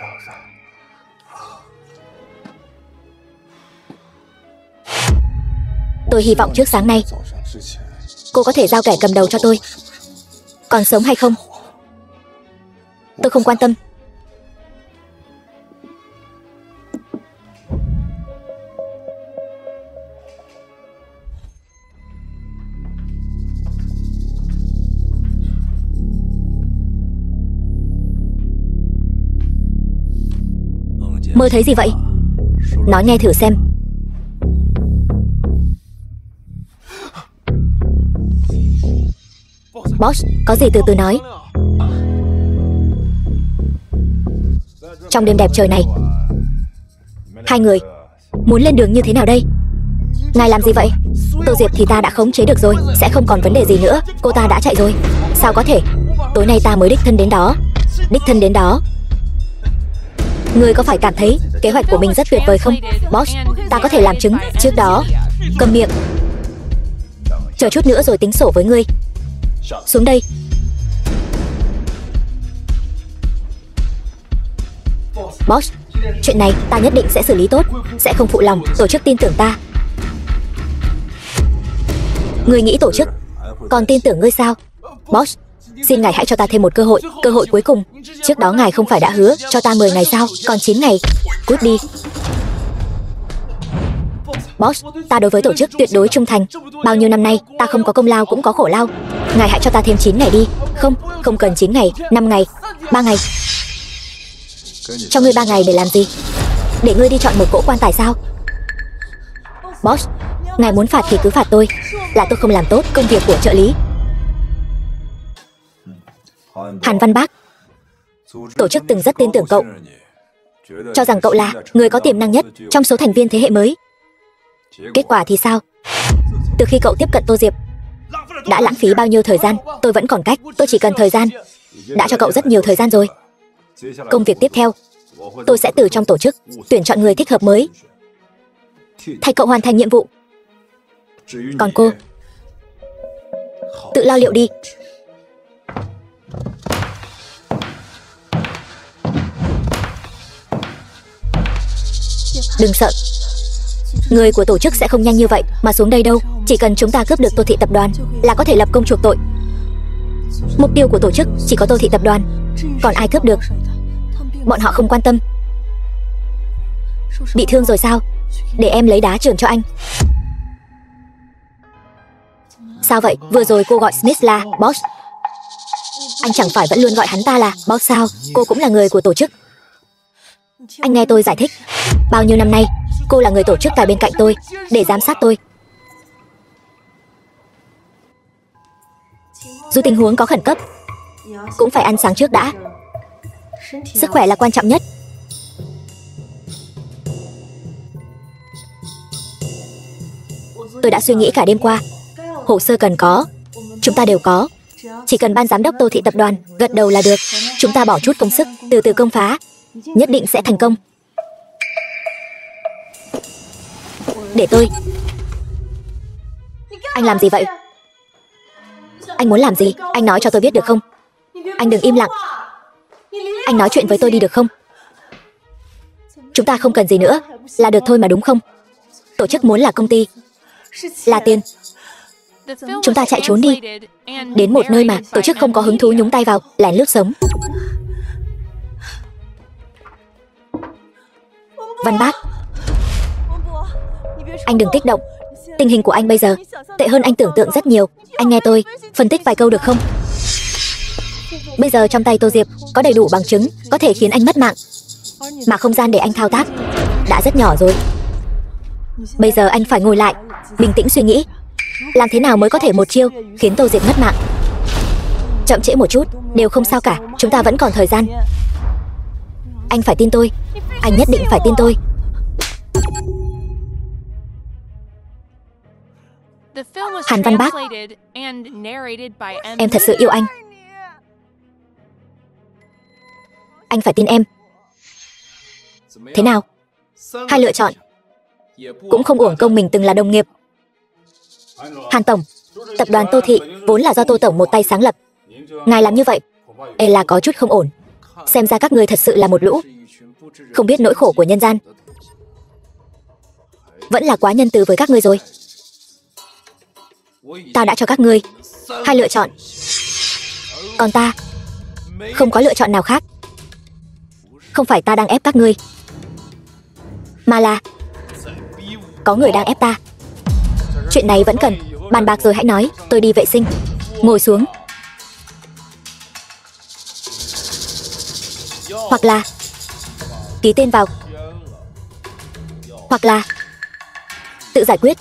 Tôi hy vọng trước sáng nay cô có thể giao kẻ cầm đầu cho tôi. Còn sống hay không tôi không quan tâm. Mơ thấy gì vậy? Nói nghe thử xem. Boss, có gì từ từ nói. Trong đêm đẹp trời này, hai người muốn lên đường như thế nào đây? Ngài làm gì vậy? Tô Diệp thì ta đã khống chế được rồi, sẽ không còn vấn đề gì nữa. Cô ta đã chạy rồi. Sao có thể? Tối nay ta mới đích thân đến đó. Đích thân đến đó. Ngươi có phải cảm thấy kế hoạch của mình rất tuyệt vời không? Boss, ta có thể làm chứng. Trước đó, cầm miệng. Chờ chút nữa rồi tính sổ với ngươi. Xuống đây. Boss, chuyện này ta nhất định sẽ xử lý tốt. Sẽ không phụ lòng, tổ chức tin tưởng ta. Ngươi nghĩ tổ chức còn tin tưởng ngươi sao? Boss, xin ngài hãy cho ta thêm một cơ hội cuối cùng. Trước đó ngài không phải đã hứa cho ta 10 ngày sao? Còn 9 ngày. Cút đi. Boss, ta đối với tổ chức tuyệt đối trung thành. Bao nhiêu năm nay, ta không có công lao cũng có khổ lao. Ngài hãy cho ta thêm 9 ngày đi. Không cần 9 ngày, 5 ngày, 3 ngày. Cho ngươi 3 ngày để làm gì? Để ngươi đi chọn một cỗ quan tài sao? Boss, ngài muốn phạt thì cứ phạt tôi. Là tôi không làm tốt công việc của trợ lý. Hàn Văn Bác, tổ chức từng rất tin tưởng cậu, cho rằng cậu là người có tiềm năng nhất trong số thành viên thế hệ mới. Kết quả thì sao? Từ khi cậu tiếp cận Tô Diệp, đã lãng phí bao nhiêu thời gian. Tôi vẫn còn cách, tôi chỉ cần thời gian. Đã cho cậu rất nhiều thời gian rồi. Công việc tiếp theo, tôi sẽ từ trong tổ chức tuyển chọn người thích hợp mới, thay cậu hoàn thành nhiệm vụ. Còn cô, tự lo liệu đi. Đừng sợ, người của tổ chức sẽ không nhanh như vậy mà xuống đây đâu. Chỉ cần chúng ta cướp được Tô Thị tập đoàn là có thể lập công chuộc tội. Mục tiêu của tổ chức chỉ có Tô Thị tập đoàn, còn ai cướp được bọn họ không quan tâm. Bị thương rồi sao? Để em lấy đá chườm cho anh. Sao vậy? Vừa rồi cô gọi Smith là boss. Anh chẳng phải vẫn luôn gọi hắn ta là boss sao? Cô cũng là người của tổ chức. Anh nghe tôi giải thích. Bao nhiêu năm nay, cô là người tổ chức cài bên cạnh tôi để giám sát tôi. Dù tình huống có khẩn cấp, cũng phải ăn sáng trước đã. Sức khỏe là quan trọng nhất. Tôi đã suy nghĩ cả đêm qua. Hồ sơ cần có, chúng ta đều có. Chỉ cần ban giám đốc Tô Thị tập đoàn gật đầu là được. Chúng ta bỏ chút công sức, từ từ công phá, nhất định sẽ thành công. Để tôi. Anh làm gì vậy? Anh muốn làm gì? Anh nói cho tôi biết được không? Anh đừng im lặng. Anh nói chuyện với tôi đi được không? Chúng ta không cần gì nữa là được thôi mà, đúng không? Tổ chức muốn là công ty, là tiền. Chúng ta chạy trốn đi, đến một nơi mà tổ chức không có hứng thú nhúng tay vào, lén lút sống. Văn Bác, anh đừng kích động. Tình hình của anh bây giờ tệ hơn anh tưởng tượng rất nhiều. Anh nghe tôi phân tích vài câu được không? Bây giờ trong tay Tô Diệp có đầy đủ bằng chứng có thể khiến anh mất mạng, mà không gian để anh thao tác đã rất nhỏ rồi. Bây giờ anh phải ngồi lại, bình tĩnh suy nghĩ, làm thế nào mới có thể một chiêu khiến Tô Diệp mất mạng. Chậm trễ một chút đều không sao cả, chúng ta vẫn còn thời gian. Anh phải tin tôi, anh nhất định phải tin tôi. Hàn Văn Bác, em thật sự yêu anh. Anh phải tin em. Thế nào? Hai lựa chọn, cũng không uổng công mình từng là đồng nghiệp. Hàn Tổng, tập đoàn Tô Thị vốn là do Tô Tổng một tay sáng lập. Ngài làm như vậy, là có chút không ổn. Xem ra các ngươi thật sự là một lũ không biết nỗi khổ của nhân gian. Vẫn là quá nhân từ với các ngươi rồi. Ta đã cho các ngươi hai lựa chọn, còn ta không có lựa chọn nào khác. Không phải ta đang ép các ngươi, mà là có người đang ép ta. Chuyện này vẫn cần bàn bạc rồi hãy nói. Tôi đi vệ sinh. Ngồi xuống. Hoặc là ký tên vào, hoặc là tự giải quyết.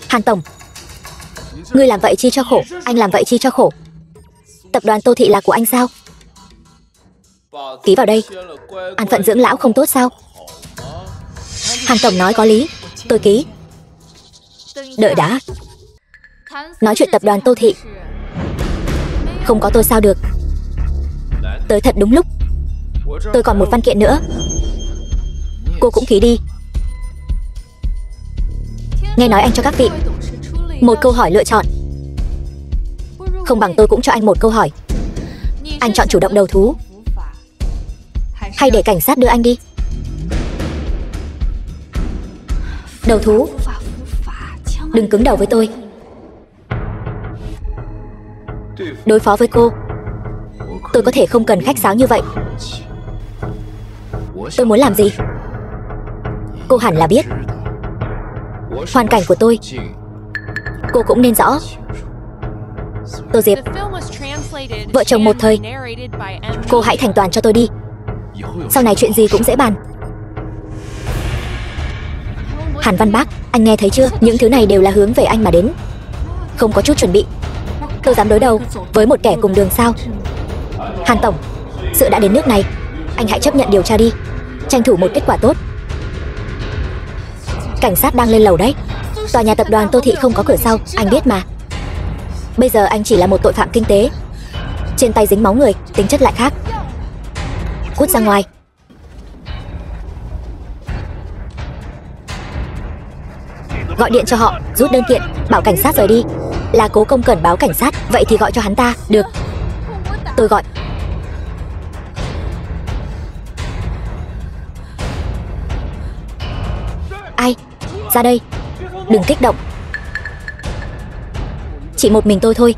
Hàn Tổng, ngươi làm vậy chi cho khổ, anh làm vậy chi cho khổ. Tập đoàn Tô Thị là của anh sao? Ký vào đây. An phận dưỡng lão không tốt sao? Hàn tổng nói có lý. Tôi ký. Đợi đã. Nói chuyện tập đoàn Tô Thị. Không có tôi sao được. Tới thật đúng lúc. Tôi còn một văn kiện nữa. Cô cũng ký đi. Nghe nói anh cho các vị một câu hỏi lựa chọn. Không bằng tôi cũng cho anh một câu hỏi. Anh chọn chủ động đầu thú hay để cảnh sát đưa anh đi? Đầu thú. Đừng cứng đầu với tôi. Đối phó với cô, tôi có thể không cần khách sáo như vậy. Tôi muốn làm gì, cô hẳn là biết. Hoàn cảnh của tôi, cô cũng nên rõ. Tô Diệp, vợ chồng một thời. Cô hãy thành toàn cho tôi đi. Sau này chuyện gì cũng dễ bàn. Hàn Văn Bác, anh nghe thấy chưa? Những thứ này đều là hướng về anh mà đến. Không có chút chuẩn bị, tôi dám đối đầu với một kẻ cùng đường sao? Hàn tổng, sự đã đến nước này, anh hãy chấp nhận điều tra đi, tranh thủ một kết quả tốt. Cảnh sát đang lên lầu đấy. Tòa nhà tập đoàn Tô Thị không có cửa sau, anh biết mà. Bây giờ anh chỉ là một tội phạm kinh tế, trên tay dính máu người, tính chất lại khác. Cút ra ngoài. Gọi điện cho họ, rút đơn kiện, bảo cảnh sát rời đi. Là Cố Công Cẩn báo cảnh sát, vậy thì gọi cho hắn ta. Được, tôi gọi. Ai? Ra đây. Đừng kích động. Chỉ một mình tôi thôi.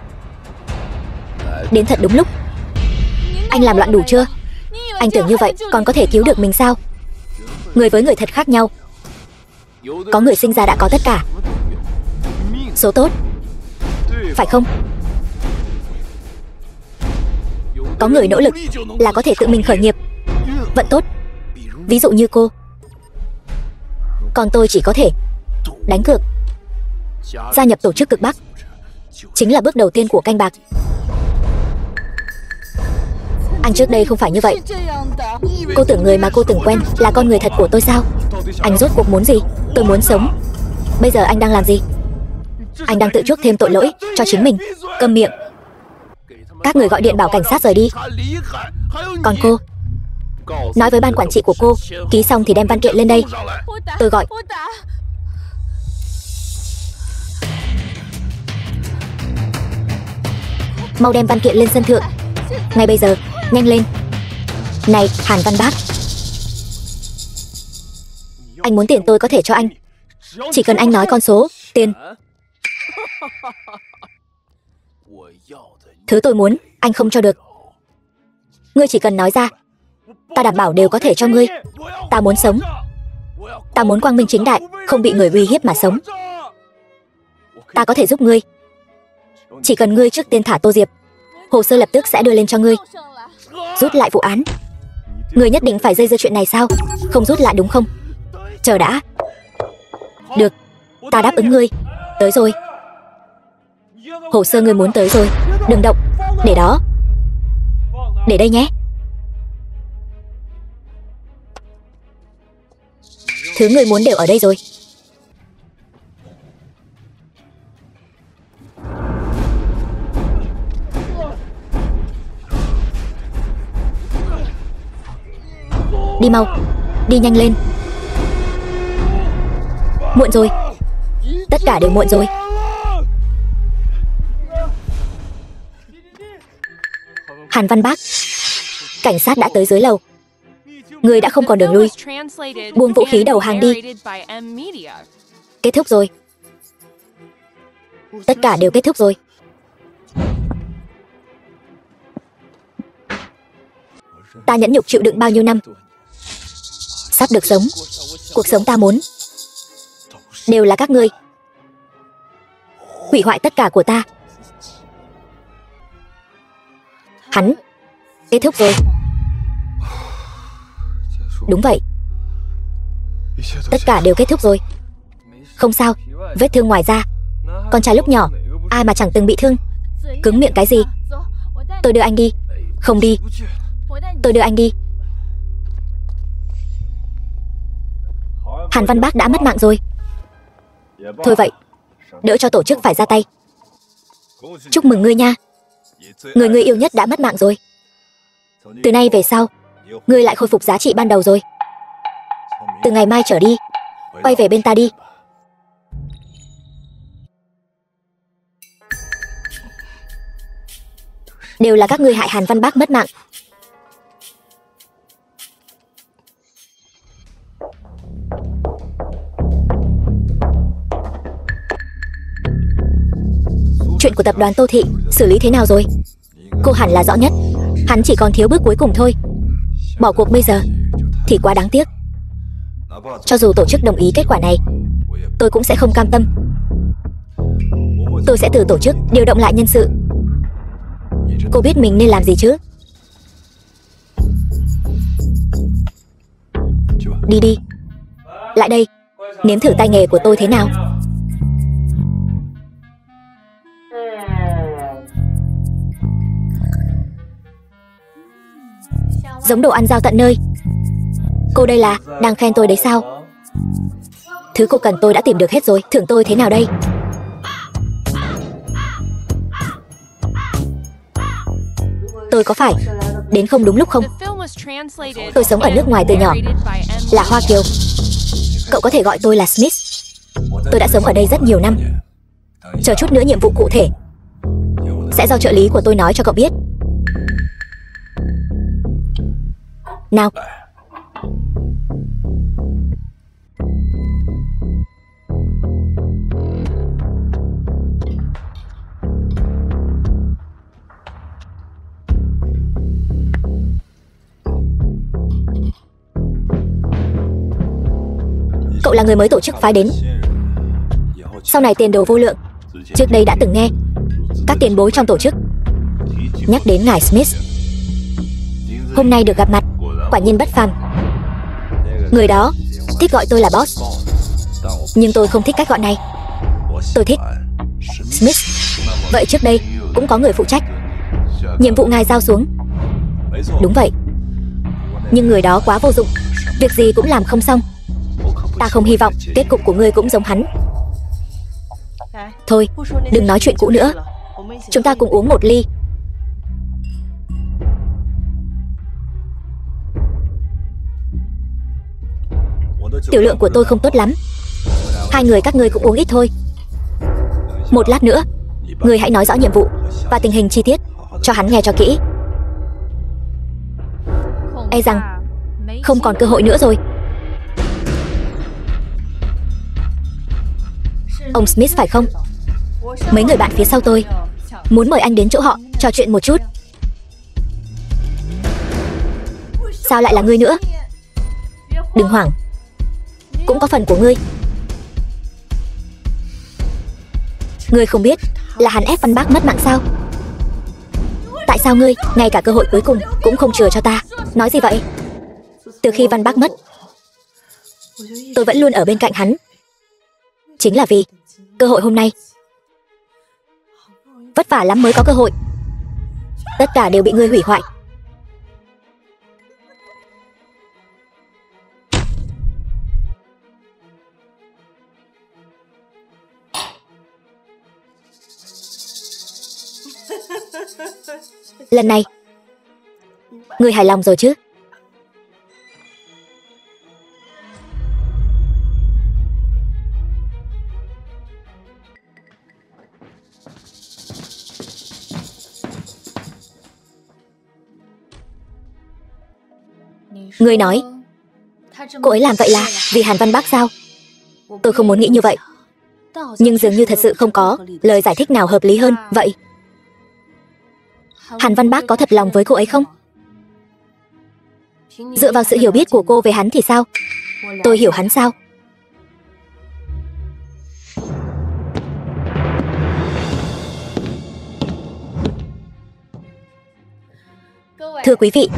Đến thật đúng lúc. Anh làm loạn đủ chưa? Anh tưởng như vậy còn có thể cứu được mình sao? Người với người thật khác nhau. Có người sinh ra đã có tất cả. Số tốt, phải không? Có người nỗ lực là có thể tự mình khởi nghiệp. Vận tốt, ví dụ như cô. Còn tôi chỉ có thể đánh cược. Gia nhập tổ chức Cực Bắc chính là bước đầu tiên của canh bạc. Anh trước đây không phải như vậy. Cô tưởng người mà cô từng quen là con người thật của tôi sao? Anh rốt cuộc muốn gì? Tôi muốn sống. Bây giờ anh đang làm gì? Anh đang tự chuốc thêm tội lỗi cho chính mình. Câm miệng. Các người gọi điện bảo cảnh sát rời đi. Còn cô, nói với ban quản trị của cô, ký xong thì đem văn kiện lên đây. Tôi gọi. Mau đem văn kiện lên sân thượng ngay bây giờ, nhanh lên. Này Hàn Văn Bác, anh muốn tiền tôi có thể cho anh, chỉ cần anh nói con số tiền. Thứ tôi muốn anh không cho được. Ngươi chỉ cần nói ra, ta đảm bảo đều có thể cho ngươi. Ta muốn sống. Ta muốn quang minh chính đại, không bị người uy hiếp mà sống. Ta có thể giúp ngươi. Chỉ cần ngươi trước tiên thả Tô Diệp, hồ sơ lập tức sẽ đưa lên cho ngươi. Rút lại vụ án. Ngươi nhất định phải dây dưa chuyện này sao? Không rút lại đúng không? Chờ đã. Được, ta đáp ứng ngươi. Tới rồi. Hồ sơ ngươi muốn tới rồi. Đừng động. Để đó. Để đây nhé. Thứ ngươi muốn đều ở đây rồi. Đi mau, đi nhanh lên. Muộn rồi. Tất cả đều muộn rồi. Hàn Văn Bác, cảnh sát đã tới dưới lầu. Người đã không còn đường lui. Buông vũ khí đầu hàng đi. Kết thúc rồi. Tất cả đều kết thúc rồi. Ta nhẫn nhục chịu đựng bao nhiêu năm, sắp được sống. Cuộc sống ta muốn đều là các ngươi hủy hoại tất cả của ta. Hắn kết thúc rồi. Đúng vậy, tất cả đều kết thúc rồi. Không sao, vết thương ngoài da. Con trai lúc nhỏ ai mà chẳng từng bị thương. Cứng miệng cái gì? Tôi đưa anh đi. Không đi. Tôi đưa anh đi. Hàn Văn Bác đã mất mạng rồi. Thôi vậy, đỡ cho tổ chức phải ra tay. Chúc mừng ngươi nha. Người ngươi yêu nhất đã mất mạng rồi. Từ nay về sau, ngươi lại khôi phục giá trị ban đầu rồi. Từ ngày mai trở đi, quay về bên ta đi. Đều là các ngươi hại Hàn Văn Bác mất mạng. Chuyện của tập đoàn Tô Thị xử lý thế nào rồi? Cô hẳn là rõ nhất. Hắn chỉ còn thiếu bước cuối cùng thôi. Bỏ cuộc bây giờ thì quá đáng tiếc. Cho dù tổ chức đồng ý kết quả này, tôi cũng sẽ không cam tâm. Tôi sẽ từ tổ chức điều động lại nhân sự. Cô biết mình nên làm gì chứ? Đi đi. Lại đây, nếm thử tay nghề của tôi thế nào. Giống đồ ăn giao tận nơi. Cô đây là đang khen tôi đấy sao? Thứ cô cần tôi đã tìm được hết rồi. Thưởng tôi thế nào đây? Tôi có phải đến không đúng lúc không? Tôi sống ở nước ngoài từ nhỏ, là Hoa Kiều. Cậu có thể gọi tôi là Smith. Tôi đã sống ở đây rất nhiều năm. Chờ chút nữa nhiệm vụ cụ thể sẽ do trợ lý của tôi nói cho cậu biết. Nào. Cậu là người mới tổ chức phái đến. Sau này tiền đồ vô lượng. Trước đây đã từng nghe các tiền bối trong tổ chức nhắc đến ngài Smith. Hôm nay được gặp mặt, quả nhiên bất phàm. Người đó thích gọi tôi là boss, nhưng tôi không thích cách gọi này. Tôi thích Smith. Vậy trước đây cũng có người phụ trách nhiệm vụ ngài giao xuống. Đúng vậy. Nhưng người đó quá vô dụng, việc gì cũng làm không xong. Ta không hy vọng kết cục của ngươi cũng giống hắn. Thôi, đừng nói chuyện cũ nữa. Chúng ta cùng uống một ly. Tiểu lượng của tôi không tốt lắm. Hai người các ngươi cũng uống ít thôi. Một lát nữa, ngươi hãy nói rõ nhiệm vụ và tình hình chi tiết cho hắn nghe cho kỹ. E rằng không còn cơ hội nữa rồi. Ông Smith phải không? Mấy người bạn phía sau tôi muốn mời anh đến chỗ họ trò chuyện một chút. Sao lại là ngươi nữa? Đừng hoảng, cũng có phần của ngươi. Ngươi không biết là hắn ép Văn Bác mất mạng sao? Tại sao ngươi ngay cả cơ hội cuối cùng cũng không chừa cho ta? Nói gì vậy? Từ khi Văn Bác mất, tôi vẫn luôn ở bên cạnh hắn. Chính là vì cơ hội hôm nay. Vất vả lắm mới có cơ hội. Tất cả đều bị ngươi hủy hoại. Lần này ngươi hài lòng rồi chứ? Ngươi nói cô ấy làm vậy là vì Hàn Văn Bác sao? Tôi không muốn nghĩ như vậy, nhưng dường như thật sự không có lời giải thích nào hợp lý hơn vậy. Hàn Văn Bác có thật lòng với cô ấy không? Dựa vào sự hiểu biết của cô về hắn thì sao? Tôi hiểu hắn sao? Thưa quý vị,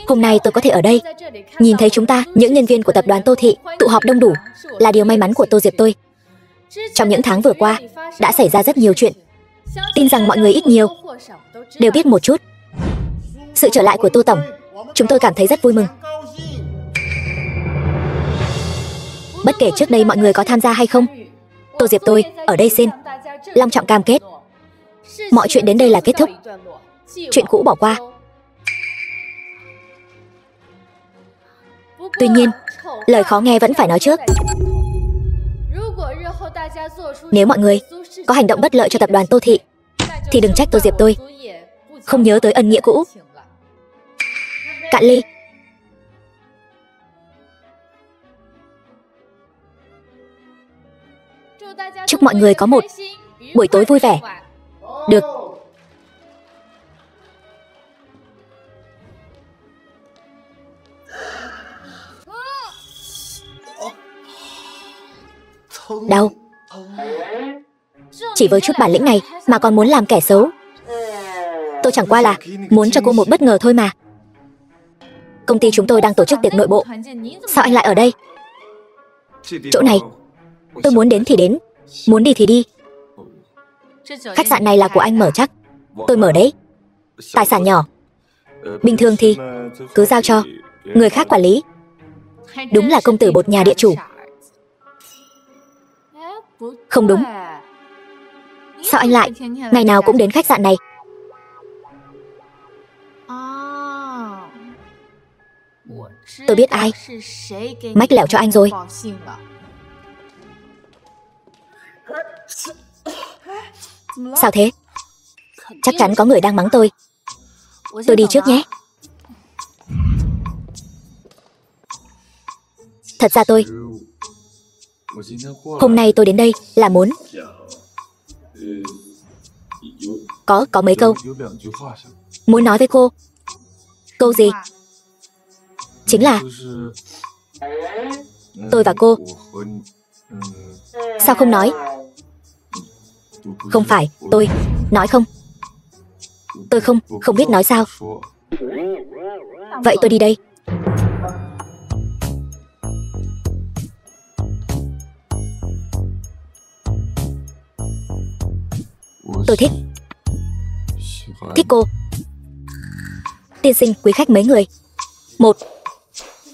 hôm nay tôi có thể ở đây nhìn thấy chúng ta, những nhân viên của tập đoàn Tô Thị tụ họp đông đủ là điều may mắn của Tô Diệp tôi. Trong những tháng vừa qua đã xảy ra rất nhiều chuyện. Tin rằng mọi người ít nhiều đều biết một chút. Sự trở lại của Tô Tổng Chúng tôi cảm thấy rất vui mừng. Bất kể trước đây mọi người có tham gia hay không, Tô Diệp tôi ở đây xin long trọng cam kết, mọi chuyện đến đây là kết thúc, chuyện cũ bỏ qua. Tuy nhiên, lời khó nghe vẫn phải nói trước. Nếu mọi người có hành động bất lợi cho tập đoàn Tô Thị, thì đừng trách Tô Diệp tôi không nhớ tới ân nghĩa cũ. Cạn ly. Chúc mọi người có một buổi tối vui vẻ. Được. Đau. Chỉ với chút bản lĩnh này mà còn muốn làm kẻ xấu. Tôi chẳng qua là muốn cho cô một bất ngờ thôi mà. Công ty chúng tôi đang tổ chức tiệc nội bộ. Sao anh lại ở đây? Chỗ này tôi muốn đến thì đến, muốn đi thì đi. Khách sạn này là của anh mở chắc? Tôi mở đấy. Tài sản nhỏ, bình thường thì cứ giao cho người khác quản lý. Đúng là công tử bột nhà địa chủ. Không đúng. Sao anh lại ngày nào cũng đến khách sạn này? Tôi biết ai mách lẻo cho anh rồi. Sao thế? Chắc chắn có người đang mắng tôi. Tôi đi trước nhé. Thật ra hôm nay tôi đến đây là muốn có mấy câu muốn nói với cô. Câu gì? Chính là tôi và cô. Sao không nói? Không phải tôi nói không. Tôi không biết nói sao. Vậy tôi đi đây. Tôi thích cô. Tiên sinh, quý khách mấy người. Một,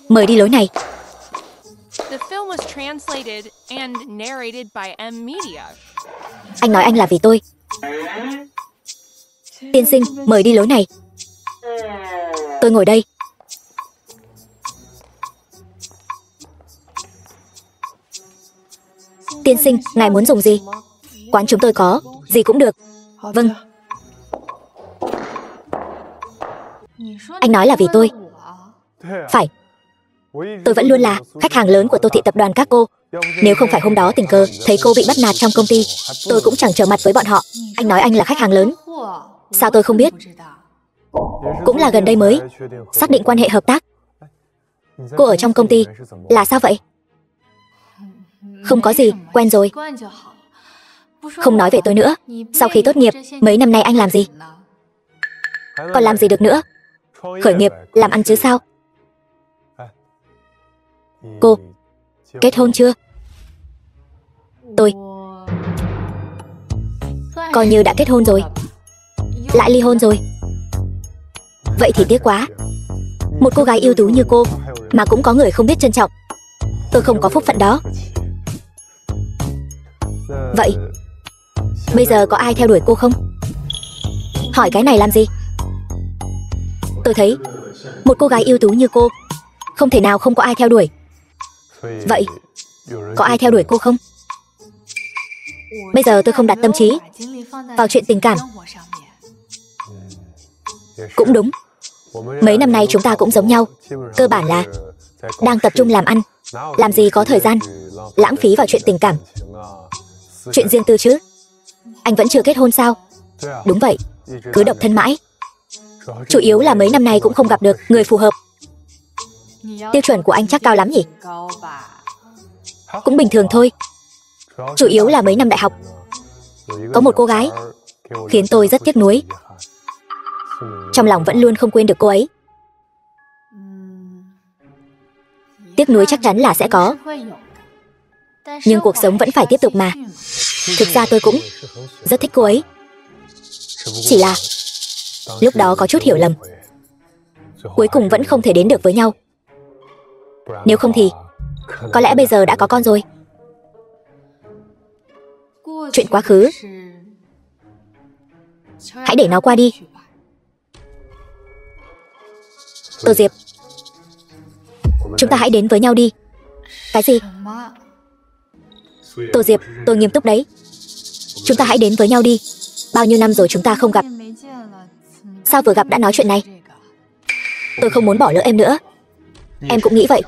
mời đi lối này. The film was translated and narrated by M Media. Anh nói anh là vì tôi. Tiên sinh, mời đi lối này. Tôi ngồi đây. Tiên sinh, ngài muốn dùng gì? Quán chúng tôi có gì cũng được. Vâng. Anh nói là vì tôi. Phải. Tôi vẫn luôn là khách hàng lớn của Tô Thị tập đoàn các cô. Nếu không phải hôm đó tình cờ thấy cô bị bắt nạt trong công ty, tôi cũng chẳng trở mặt với bọn họ. Anh nói anh là khách hàng lớn. Sao tôi không biết? Cũng là gần đây mới xác định quan hệ hợp tác. Cô ở trong công ty là sao vậy? Không có gì, quen rồi. Không nói về tôi nữa. Sau khi tốt nghiệp, mấy năm nay anh làm gì? Còn làm gì được nữa? Khởi nghiệp, làm ăn chứ sao? Cô kết hôn chưa? Tôi coi như đã kết hôn rồi. Lại ly hôn rồi. Vậy thì tiếc quá. Một cô gái ưu tú như cô mà cũng có người không biết trân trọng. Tôi không có phúc phận đó. Vậy bây giờ có ai theo đuổi cô không? Hỏi cái này làm gì? Tôi thấy một cô gái ưu tú như cô không thể nào không có ai theo đuổi. Vậy có ai theo đuổi cô không? Bây giờ tôi không đặt tâm trí vào chuyện tình cảm. Cũng đúng. Mấy năm nay chúng ta cũng giống nhau. Cơ bản là đang tập trung làm ăn. Làm gì có thời gian lãng phí vào chuyện tình cảm. Chuyện riêng tư chứ. Anh vẫn chưa kết hôn sao? Đúng vậy. Cứ độc thân mãi. Chủ yếu là mấy năm nay cũng không gặp được người phù hợp. Tiêu chuẩn của anh chắc cao lắm nhỉ? Cũng bình thường thôi. Chủ yếu là mấy năm đại học có một cô gái khiến tôi rất tiếc nuối. Trong lòng vẫn luôn không quên được cô ấy. Tiếc nuối chắc chắn là sẽ có. Nhưng cuộc sống vẫn phải tiếp tục mà. Thực ra tôi cũng rất thích cô ấy. Chỉ là lúc đó có chút hiểu lầm. cuối cùng vẫn không thể đến được với nhau. Nếu không thì có lẽ bây giờ đã có con rồi. Chuyện quá khứ hãy để nó qua đi. Tô Diệp, chúng ta hãy đến với nhau đi. Cái gì? Tô Diệp, tôi nghiêm túc đấy. Chúng ta hãy đến với nhau đi. Bao nhiêu năm rồi chúng ta không gặp. Sao vừa gặp đã nói chuyện này? Tôi không muốn bỏ lỡ em nữa. Em cũng nghĩ vậy,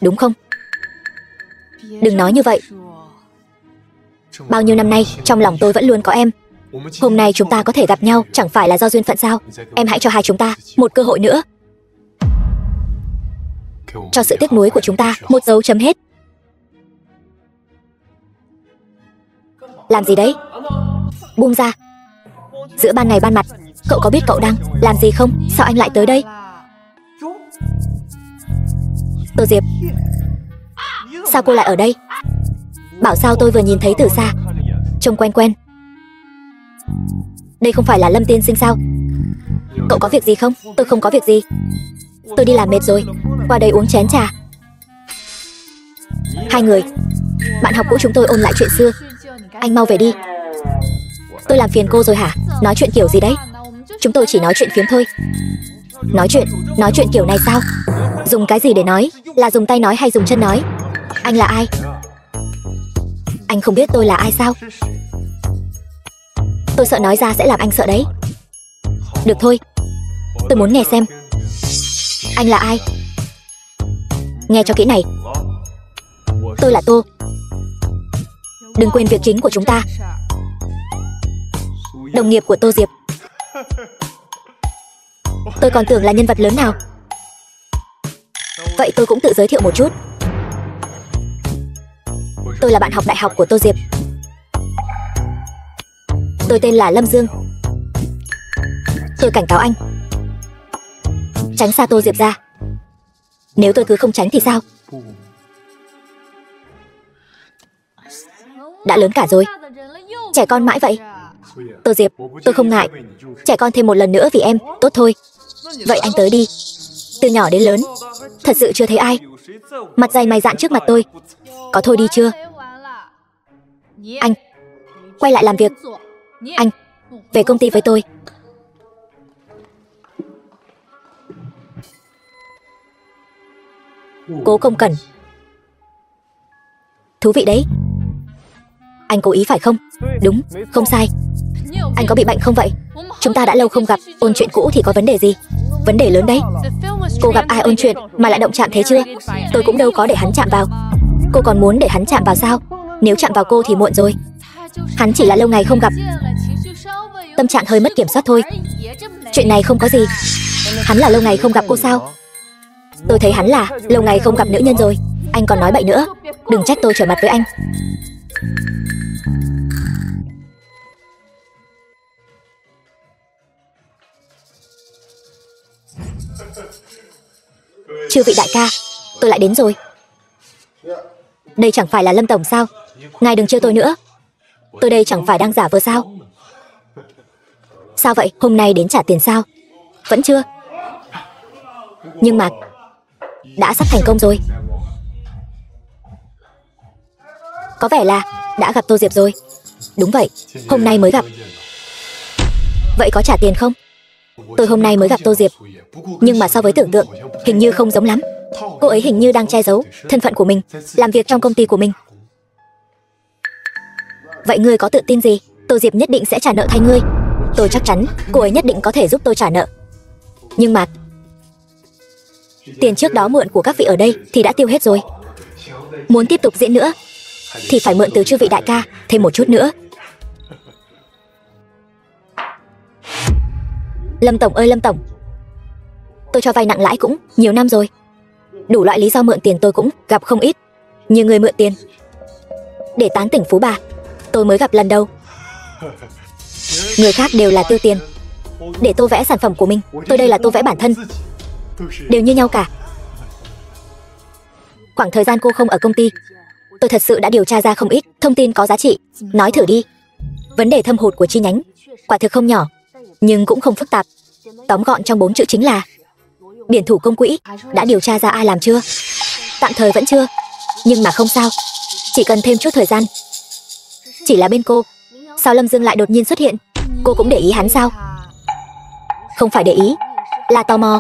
đúng không? Đừng nói như vậy. Bao nhiêu năm nay, trong lòng tôi vẫn luôn có em. Hôm nay chúng ta có thể gặp nhau, chẳng phải là do duyên phận sao? Em hãy cho hai chúng ta một cơ hội nữa. Cho sự tiếc nuối của chúng ta một dấu chấm hết. Làm gì đấy? Buông ra. Giữa ban ngày ban mặt, cậu có biết cậu đang làm gì không? Sao anh lại tới đây? Tô Diệp, sao cô lại ở đây? Bảo sao tôi vừa nhìn thấy từ xa, trông quen quen. Đây không phải là Lâm Tiên Sinh sao? Cậu có việc gì không? Tôi không có việc gì. Tôi đi làm mệt rồi, qua đây uống chén trà. Hai người, bạn học cũ chúng tôi ôn lại chuyện xưa. Anh mau về đi. Tôi làm phiền cô rồi hả? Nói chuyện kiểu gì đấy? Chúng tôi chỉ nói chuyện phiếm thôi. Nói chuyện kiểu này sao? Dùng cái gì để nói? Là dùng tay nói hay dùng chân nói? Anh là ai? Anh không biết tôi là ai sao? Tôi sợ nói ra sẽ làm anh sợ đấy. Được thôi, tôi muốn nghe xem. Anh là ai? Nghe cho kỹ này. Tôi là Tô. Đừng quên việc chính của chúng ta. Đồng nghiệp của Tô Diệp. Tôi còn tưởng là nhân vật lớn nào. Vậy tôi cũng tự giới thiệu một chút. Tôi là bạn học đại học của Tô Diệp. Tôi tên là Lâm Dương. Tôi cảnh cáo anh, tránh xa Tô Diệp ra. Nếu tôi cứ không tránh thì sao? Đã lớn cả rồi, trẻ con mãi vậy. Tô Diệp, tôi không ngại trẻ con thêm một lần nữa vì em, tốt thôi. Vậy anh tới đi. Từ nhỏ đến lớn, thật sự chưa thấy ai mặt dày mày dạn trước mặt tôi. Có thôi đi chưa? Anh, quay lại làm việc. Anh, về công ty với tôi. Cố Công Cẩn. Thú vị đấy. Anh cố ý phải không? Đúng, không sai. Anh có bị bệnh không vậy? Chúng ta đã lâu không gặp, ôn chuyện cũ thì có vấn đề gì? Vấn đề lớn đấy. Cô gặp ai ôn chuyện mà lại động chạm thế chưa? Tôi cũng đâu có để hắn chạm vào. Cô còn muốn để hắn chạm vào sao? Nếu chạm vào cô thì muộn rồi. Hắn chỉ là lâu ngày không gặp, tâm trạng hơi mất kiểm soát thôi. Chuyện này không có gì. Hắn là lâu ngày không gặp cô sao? Tôi thấy hắn là lâu ngày không gặp nữ nhân rồi. Anh còn nói bậy nữa. Đừng trách tôi trở mặt với anh. Chư vị đại ca, tôi lại đến rồi. Đây chẳng phải là Lâm tổng sao? Ngài đừng trêu tôi nữa. Tôi đây chẳng phải đang giả vờ sao? Sao vậy? Hôm nay đến trả tiền sao? Vẫn chưa? Nhưng mà đã sắp thành công rồi. Có vẻ là đã gặp Tô Diệp rồi. Đúng vậy, hôm nay mới gặp. Vậy có trả tiền không? Tôi hôm nay mới gặp Tô Diệp, nhưng mà so với tưởng tượng, hình như không giống lắm. Cô ấy hình như đang che giấu thân phận của mình, làm việc trong công ty của mình. Vậy ngươi có tự tin gì Tô Diệp nhất định sẽ trả nợ thay ngươi? Tôi chắc chắn cô ấy nhất định có thể giúp tôi trả nợ. Nhưng mà tiền trước đó mượn của các vị ở đây thì đã tiêu hết rồi. Muốn tiếp tục diễn nữa thì phải mượn từ chư vị đại ca thêm một chút nữa. Lâm tổng ơi Lâm tổng, tôi cho vay nặng lãi cũng nhiều năm rồi. Đủ loại lý do mượn tiền tôi cũng gặp không ít. Như người mượn tiền để tán tỉnh phú bà, tôi mới gặp lần đầu. Người khác đều là tiêu tiền để tô vẽ sản phẩm của mình, tôi đây là tô vẽ bản thân. Đều như nhau cả. Khoảng thời gian cô không ở công ty, tôi thật sự đã điều tra ra không ít thông tin có giá trị. Nói thử đi. Vấn đề thâm hụt của chi nhánh quả thực không nhỏ, nhưng cũng không phức tạp. Tóm gọn trong 4 chữ chính là Biển thủ công quỹ đã điều tra ra ai làm chưa? Tạm thời vẫn chưa, nhưng mà không sao, chỉ cần thêm chút thời gian. Chỉ là bên cô, sao Lâm Dương lại đột nhiên xuất hiện? Cô cũng để ý hắn sao? Không phải để ý, là tò mò.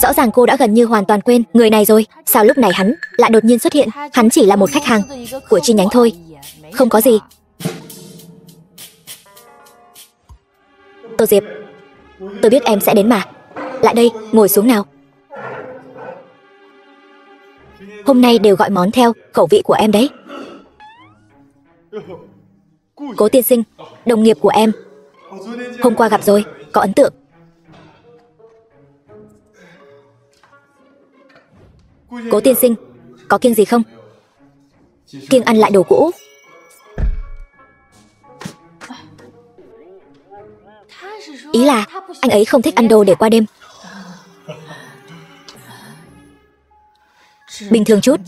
Rõ ràng cô đã gần như hoàn toàn quên người này rồi, sao lúc này hắn lại đột nhiên xuất hiện? Hắn chỉ là một khách hàng của chi nhánh thôi, không có gì. Tô Diệp, tôi biết em sẽ đến mà. Lại đây, ngồi xuống nào. Hôm nay đều gọi món theo khẩu vị của em đấy. Cố tiên sinh, đồng nghiệp của em. Hôm qua gặp rồi, có ấn tượng. Cố tiên sinh, có kiêng gì không? Kiêng ăn lại đồ cũ. Ý là anh ấy không thích ăn đồ để qua đêm. Bình thường chút.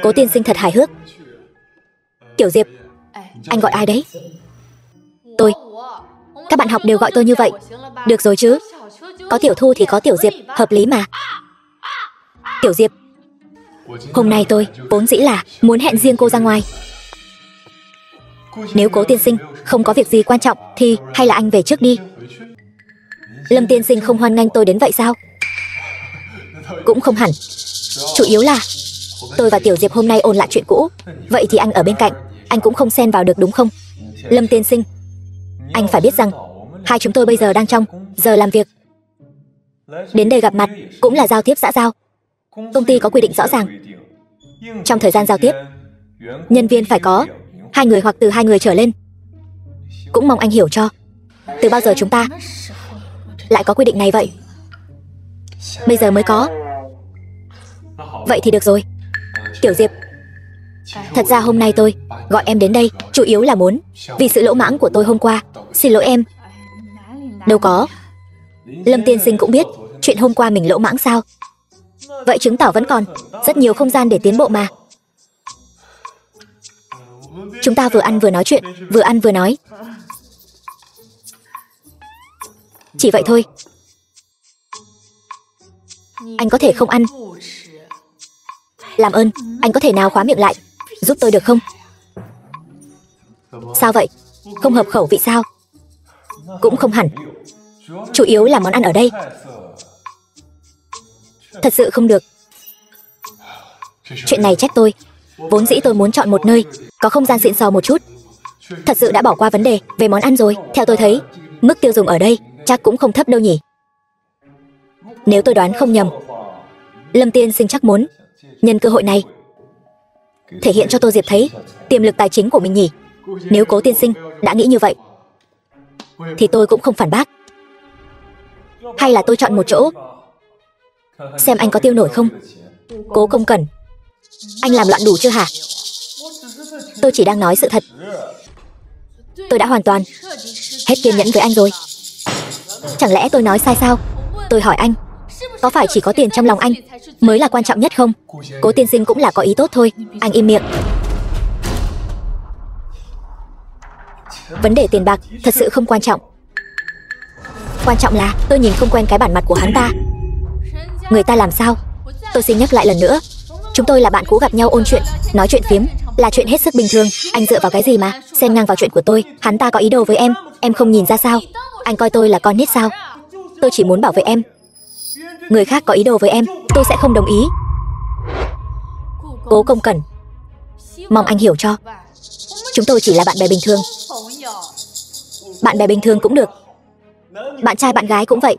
Cố tiên sinh thật hài hước. Tiểu Diệp, anh gọi ai đấy? Tôi. Các bạn học đều gọi tôi như vậy. Được rồi chứ. Có Tiểu Thu thì có Tiểu Diệp, hợp lý mà. Tiểu Diệp, hôm nay tôi vốn dĩ là muốn hẹn riêng cô ra ngoài. Nếu Cố tiên sinh không có việc gì quan trọng thì hay là anh về trước đi. Lâm tiên sinh không hoan nghênh tôi đến vậy sao? Cũng không hẳn. Chủ yếu là tôi và Tiểu Diệp hôm nay ôn lại chuyện cũ. Vậy thì anh ở bên cạnh, anh cũng không xen vào được đúng không? Lâm tiên sinh, anh phải biết rằng hai chúng tôi bây giờ đang trong giờ làm việc. Đến đây gặp mặt cũng là giao tiếp xã giao. Công ty có quy định rõ ràng. Trong thời gian giao tiếp, nhân viên phải có 2 người hoặc từ 2 người trở lên. Cũng mong anh hiểu cho. Từ bao giờ chúng ta lại có quy định này vậy? Bây giờ mới có. Vậy thì được rồi. Tiểu Diệp, thật ra hôm nay tôi gọi em đến đây chủ yếu là muốn vì sự lỗ mãng của tôi hôm qua. Xin lỗi em. Đâu có. Lâm tiên sinh cũng biết chuyện hôm qua mình lỗ mãng sao? Vậy chứng tỏ vẫn còn rất nhiều không gian để tiến bộ mà. Chúng ta vừa ăn vừa nói chuyện, vừa ăn vừa nói. Chỉ vậy thôi. Anh có thể không ăn. Làm ơn, anh có thể nào khóa miệng lại, giúp tôi được không? Sao vậy? Không hợp khẩu vị sao? Cũng không hẳn. Chủ yếu là món ăn ở đây thật sự không được. Chuyện này trách tôi. Vốn dĩ tôi muốn chọn một nơi có không gian xịn sò một chút. Thật sự đã bỏ qua vấn đề về món ăn rồi. Theo tôi thấy, mức tiêu dùng ở đây chắc cũng không thấp đâu nhỉ. Nếu tôi đoán không nhầm, Lâm tiên sinh chắc muốn nhân cơ hội này thể hiện cho Tô Diệp thấy tiềm lực tài chính của mình nhỉ. Nếu Cố tiên sinh đã nghĩ như vậy thì tôi cũng không phản bác. Hay là tôi chọn một chỗ, xem anh có tiêu nổi không? Cố Công Cẩn, anh làm loạn đủ chưa hả? Tôi chỉ đang nói sự thật. Tôi đã hoàn toàn hết kiên nhẫn với anh rồi. Chẳng lẽ tôi nói sai sao? Tôi hỏi anh, có phải chỉ có tiền trong lòng anh mới là quan trọng nhất không? Cố tiên sinh cũng là có ý tốt thôi. Anh im miệng. Vấn đề tiền bạc thật sự không quan trọng. Quan trọng là tôi nhìn không quen cái bản mặt của hắn ta. Người ta làm sao? Tôi xin nhắc lại lần nữa, chúng tôi là bạn cũ gặp nhau ôn chuyện, nói chuyện phiếm là chuyện hết sức bình thường. Anh dựa vào cái gì mà xen ngang vào chuyện của tôi? Hắn ta có ý đồ với em không nhìn ra sao? Anh coi tôi là con nít sao? Tôi chỉ muốn bảo vệ em. Người khác có ý đồ với em, tôi sẽ không đồng ý. Cố Công Cẩn, mong anh hiểu cho. Chúng tôi chỉ là bạn bè bình thường. Bạn bè bình thường cũng được. Bạn trai bạn gái cũng vậy.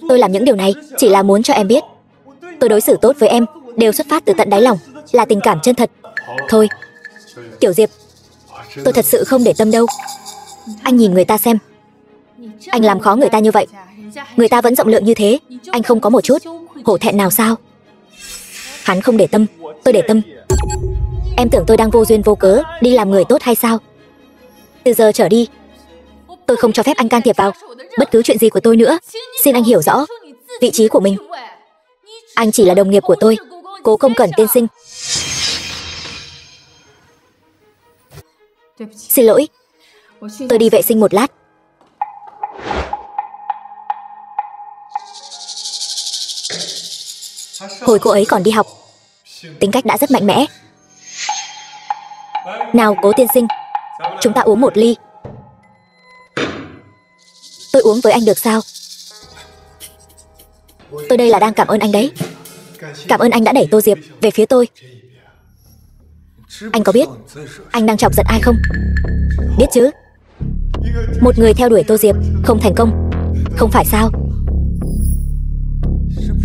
Tôi làm những điều này chỉ là muốn cho em biết tôi đối xử tốt với em đều xuất phát từ tận đáy lòng, là tình cảm chân thật. Thôi, Tiểu Diệp, tôi thật sự không để tâm đâu. Anh nhìn người ta xem. Anh làm khó người ta như vậy, người ta vẫn rộng lượng như thế, anh không có một chút hổ thẹn nào sao? Hắn không để tâm, tôi để tâm. Em tưởng tôi đang vô duyên vô cớ đi làm người tốt hay sao? Từ giờ trở đi, tôi không cho phép anh can thiệp vào bất cứ chuyện gì của tôi nữa. Xin anh hiểu rõ vị trí của mình. Anh chỉ là đồng nghiệp của tôi, Cố Công Cẩn tiên sinh. Xin lỗi, tôi đi vệ sinh một lát. Hồi cô ấy còn đi học, tính cách đã rất mạnh mẽ. Nào Cố tiên sinh, chúng ta uống một ly. Tôi uống với anh được sao? Tôi đây là đang cảm ơn anh đấy. Cảm ơn anh đã đẩy Tô Diệp về phía tôi. Anh có biết anh đang chọc giận ai không? Biết chứ. Một người theo đuổi Tô Diệp không thành công, không phải sao?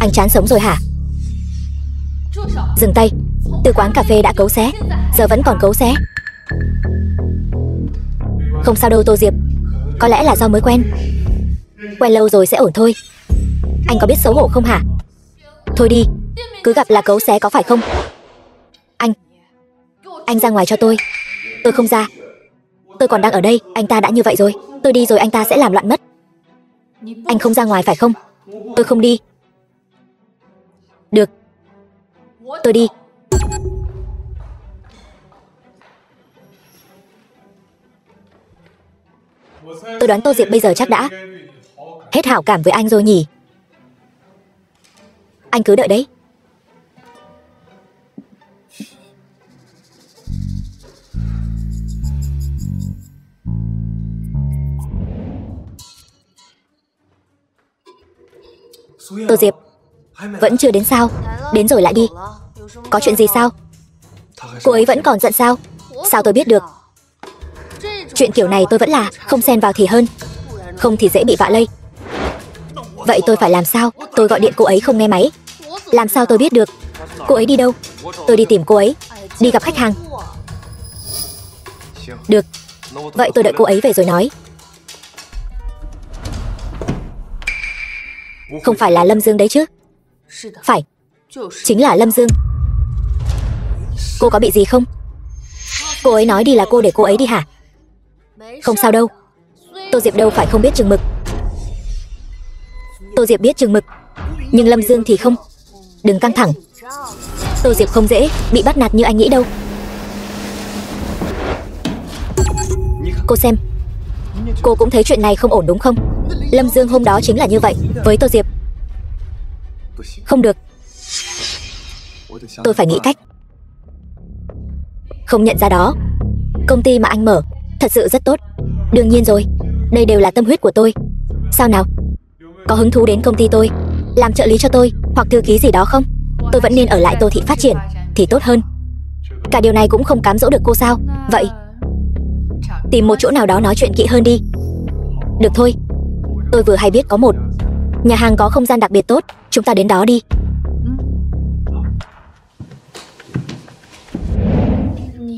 Anh chán sống rồi hả? Dừng tay. Từ quán cà phê đã cấu xé, giờ vẫn còn cấu xé. Không sao đâu Tô Diệp, có lẽ là do mới quen. Quen lâu rồi sẽ ổn thôi. Anh có biết xấu hổ không hả? Thôi đi, cứ gặp là cấu xé có phải không? Anh ra ngoài cho tôi. Tôi không ra. Tôi còn đang ở đây, anh ta đã như vậy rồi. Tôi đi rồi anh ta sẽ làm loạn mất. Anh không ra ngoài phải không? Tôi không đi. Được, tôi đi. Tôi đoán Tô Diệp bây giờ chắc đã hết hảo cảm với anh rồi nhỉ? Anh cứ đợi đấy. Tô Diệp, vẫn chưa đến sao? Đến rồi lại đi. Có chuyện gì sao? Cô ấy vẫn còn giận sao? Sao tôi biết được? Chuyện kiểu này tôi vẫn là không xen vào thì hơn, không thì dễ bị vạ lây. Vậy tôi phải làm sao? Tôi gọi điện cô ấy không nghe máy. Làm sao tôi biết được? Cô ấy đi đâu? Tôi đi tìm cô ấy. Đi gặp khách hàng. Được, vậy tôi đợi cô ấy về rồi nói. Không phải là Lâm Dương đấy chứ? Phải, chính là Lâm Dương. Cô có bị gì không? Cô ấy nói đi là cô để cô ấy đi hả? Không sao đâu. Tô Diệp đâu phải không biết chừng mực. Tô Diệp biết chừng mực, nhưng Lâm Dương thì không. Đừng căng thẳng. Tô Diệp không dễ bị bắt nạt như anh nghĩ đâu. Cô xem, cô cũng thấy chuyện này không ổn đúng không? Lâm Dương hôm đó chính là như vậy với Tô Diệp. Không được. Tôi phải nghĩ cách. Không nhận ra đó. Công ty mà anh mở thật sự rất tốt. Đương nhiên rồi, đây đều là tâm huyết của tôi. Sao nào? Có hứng thú đến công ty tôi làm trợ lý cho tôi hoặc thư ký gì đó không? Tôi vẫn nên ở lại Tô thị phát triển thì tốt hơn. Cả điều này cũng không cám dỗ được cô sao? Vậy tìm một chỗ nào đó nói chuyện kỹ hơn đi. Được thôi. Tôi vừa hay biết có một nhà hàng có không gian đặc biệt tốt. Chúng ta đến đó đi.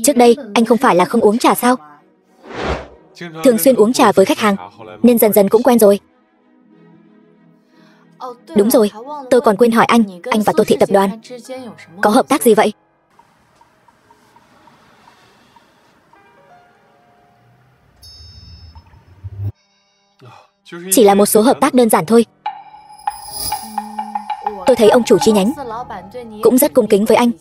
Trước đây anh không phải là không uống trà sao? Thường xuyên uống trà với khách hàng nên dần dần cũng quen rồi. Đúng rồi, tôi còn quên hỏi anh và Tô thị tập đoàn có hợp tác gì vậy? Chỉ là một số hợp tác đơn giản thôi. Tôi thấy ông chủ chi nhánh cũng rất cung kính với anh.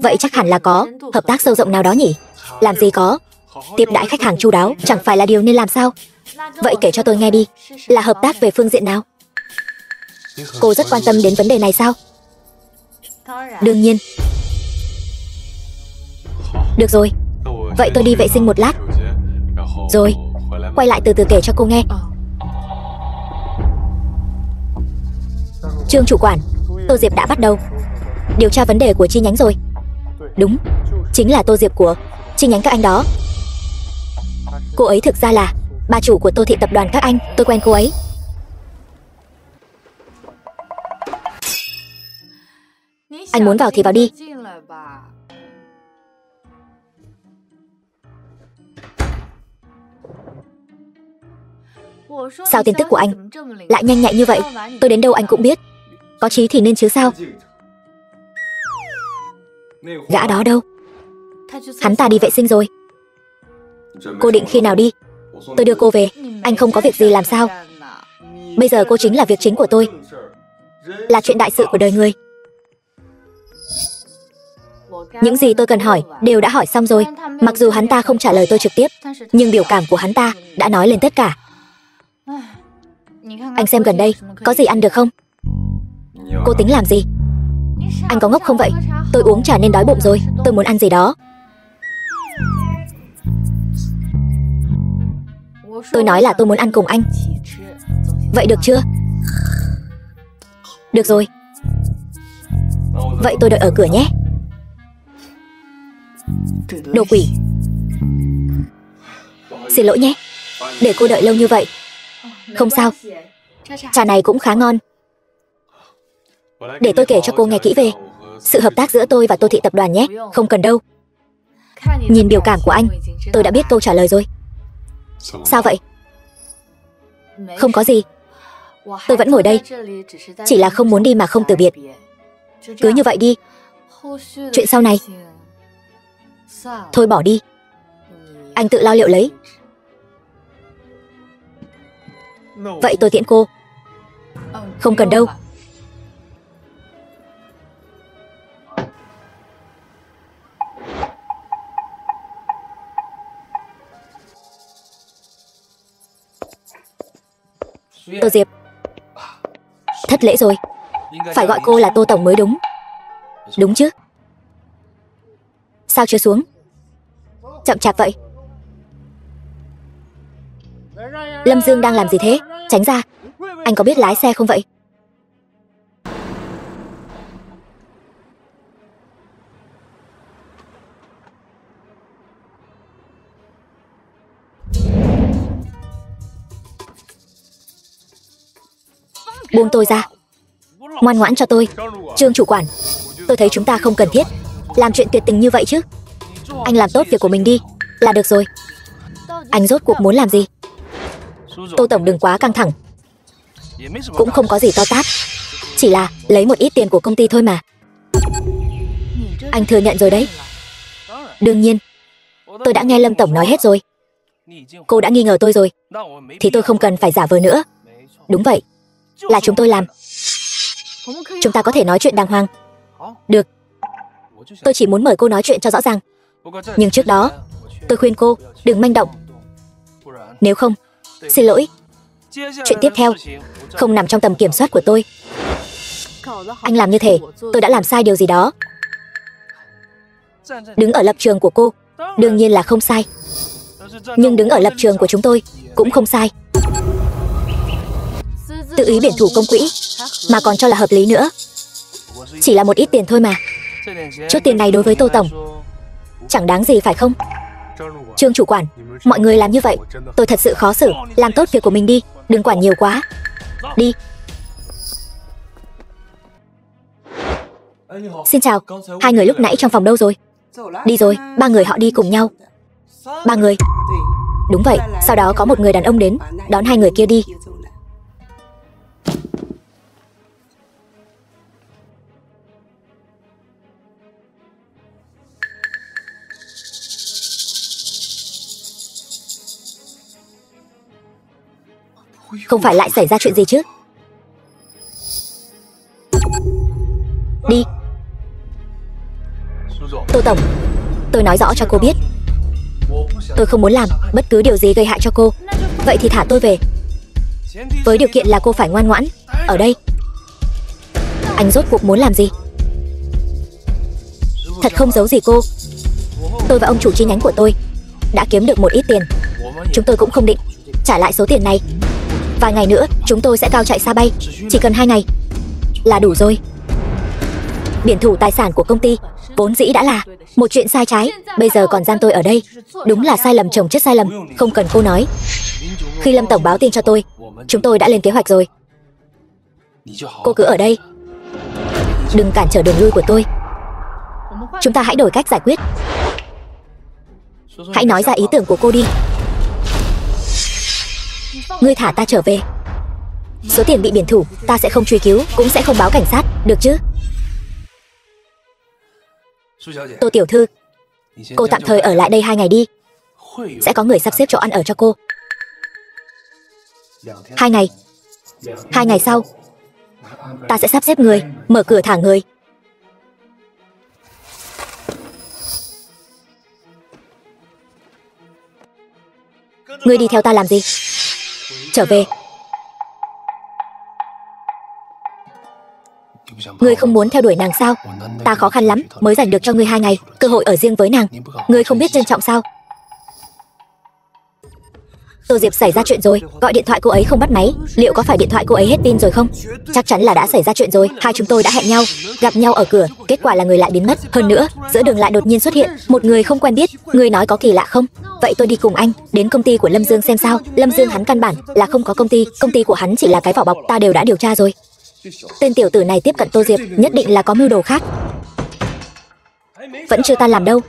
Vậy chắc hẳn là có hợp tác sâu rộng nào đó nhỉ? Làm gì có. Tiếp đãi khách hàng chu đáo chẳng phải là điều nên làm sao? Vậy kể cho tôi nghe đi, là hợp tác về phương diện nào? Cô rất quan tâm đến vấn đề này sao? Đương nhiên. Được rồi, vậy tôi đi vệ sinh một lát, rồi quay lại từ từ kể cho cô nghe. Trương chủ quản, Tô Diệp đã bắt đầu điều tra vấn đề của chi nhánh rồi. Đúng, chính là Tô Diệp của chi nhánh các anh đó. Cô ấy thực ra là bà chủ của Tô thị tập đoàn các anh. Tôi quen cô ấy. Anh muốn vào thì vào đi. Sao tin tức của anh lại nhanh nhạy như vậy? Tôi đến đâu anh cũng biết. Có chí thì nên chứ sao? Gã đó đâu? Hắn ta đi vệ sinh rồi. Cô định khi nào đi? Tôi đưa cô về. Anh không có việc gì làm sao? Bây giờ cô chính là việc chính của tôi, là chuyện đại sự của đời người. Những gì tôi cần hỏi đều đã hỏi xong rồi. Mặc dù hắn ta không trả lời tôi trực tiếp, nhưng biểu cảm của hắn ta đã nói lên tất cả. Anh xem gần đây có gì ăn được không? Cô tính làm gì? Anh có ngốc không vậy? Tôi uống trà nên đói bụng rồi. Tôi muốn ăn gì đó. Tôi nói là tôi muốn ăn cùng anh. Vậy được chưa? Được rồi. Vậy tôi đợi ở cửa nhé. Đồ quỷ. Xin lỗi nhé, để cô đợi lâu như vậy. Không sao, trà này cũng khá ngon. Để tôi kể cho cô nghe kỹ về sự hợp tác giữa tôi và Tô Thị Tập đoàn nhé. Không cần đâu. Nhìn biểu cảm của anh, tôi đã biết câu trả lời rồi. Sao vậy? Không có gì. Tôi vẫn ngồi đây, chỉ là không muốn đi mà không từ biệt. Cứ như vậy đi. Chuyện sau này thôi bỏ đi. Anh tự lo liệu lấy. Vậy tôi tiễn cô. Không cần đâu. Tô Diệp. Thất lễ rồi. Phải gọi cô là Tô Tổng mới đúng. Đúng chứ? Sao chưa xuống? Chậm chạp vậy. Lâm Dương đang làm gì thế? Tránh ra. Anh có biết lái xe không vậy? Buông tôi ra. Ngoan ngoãn cho tôi. Trương chủ quản, tôi thấy chúng ta không cần thiết làm chuyện tuyệt tình như vậy chứ. Anh làm tốt việc của mình đi là được rồi. Anh rốt cuộc muốn làm gì? Tô Tổng đừng quá căng thẳng. Cũng không có gì to tát, chỉ là lấy một ít tiền của công ty thôi mà. Anh thừa nhận rồi đấy. Đương nhiên. Tôi đã nghe Lâm Tổng nói hết rồi. Cô đã nghi ngờ tôi rồi, thì tôi không cần phải giả vờ nữa. Đúng vậy, là chúng tôi làm. Chúng ta có thể nói chuyện đàng hoàng. Được. Tôi chỉ muốn mời cô nói chuyện cho rõ ràng. Nhưng trước đó, tôi khuyên cô đừng manh động. Nếu không, xin lỗi, chuyện tiếp theo không nằm trong tầm kiểm soát của tôi. Anh làm như thế, tôi đã làm sai điều gì đó. Đứng ở lập trường của cô, đương nhiên là không sai. Nhưng đứng ở lập trường của chúng tôi cũng không sai. Tự ý biển thủ công quỹ mà còn cho là hợp lý nữa. Chỉ là một ít tiền thôi mà. Chút tiền này đối với Tô Tổng chẳng đáng gì phải không? Trương chủ quản, mọi người làm như vậy tôi thật sự khó xử. Làm tốt việc của mình đi, đừng quản nhiều quá. Đi. Xin chào, hai người lúc nãy trong phòng đâu rồi? Đi rồi, ba người họ đi cùng nhau. Ba người? Đúng vậy, sau đó có một người đàn ông đến đón hai người kia đi. Không phải lại xảy ra chuyện gì chứ? Đi. Tô Tổng, tôi nói rõ cho cô biết, tôi không muốn làm bất cứ điều gì gây hại cho cô. Vậy thì thả tôi về, với điều kiện là cô phải ngoan ngoãn ở đây. Anh rốt cuộc muốn làm gì? Thật không giấu gì cô, tôi và ông chủ chi nhánh của tôi đã kiếm được một ít tiền. Chúng tôi cũng không định trả lại số tiền này. Vài ngày nữa chúng tôi sẽ cao chạy xa bay. Chỉ cần 2 ngày là đủ rồi. Biển thủ tài sản của công ty vốn dĩ đã là một chuyện sai trái, bây giờ còn giam tôi ở đây, đúng là sai lầm chồng chất sai lầm. Không cần cô nói. Khi Lâm Tổng báo tin cho tôi, chúng tôi đã lên kế hoạch rồi. Cô cứ ở đây, đừng cản trở đường lui của tôi. Chúng ta hãy đổi cách giải quyết. Hãy nói ra ý tưởng của cô đi. Ngươi thả ta trở về. Số tiền bị biển thủ ta sẽ không truy cứu, cũng sẽ không báo cảnh sát, được chứ? Tô tiểu thư, cô tạm thời ở lại đây 2 ngày đi. Sẽ có người sắp xếp chỗ ăn ở cho cô. 2 ngày. 2 ngày sau ta sẽ sắp xếp người mở cửa thả người. Ngươi đi theo ta làm gì? Trở về. Ngươi không muốn theo đuổi nàng sao? Ta khó khăn lắm mới giành được cho ngươi 2 ngày cơ hội ở riêng với nàng. Ngươi không biết trân trọng sao? Tô Diệp xảy ra chuyện rồi, gọi điện thoại cô ấy không bắt máy. Liệu có phải điện thoại cô ấy hết pin rồi không? Chắc chắn là đã xảy ra chuyện rồi. Hai chúng tôi đã hẹn nhau, gặp nhau ở cửa. Kết quả là người lại biến mất. Hơn nữa, giữa đường lại đột nhiên xuất hiện một người không quen biết. Người nói có kỳ lạ không? Vậy tôi đi cùng anh đến công ty của Lâm Dương xem sao. Lâm Dương hắn căn bản là không có công ty của hắn chỉ là cái vỏ bọc. Ta đều đã điều tra rồi. Tên tiểu tử này tiếp cận Tô Diệp nhất định là có mưu đồ khác. Vẫn chưa tan làm đâu.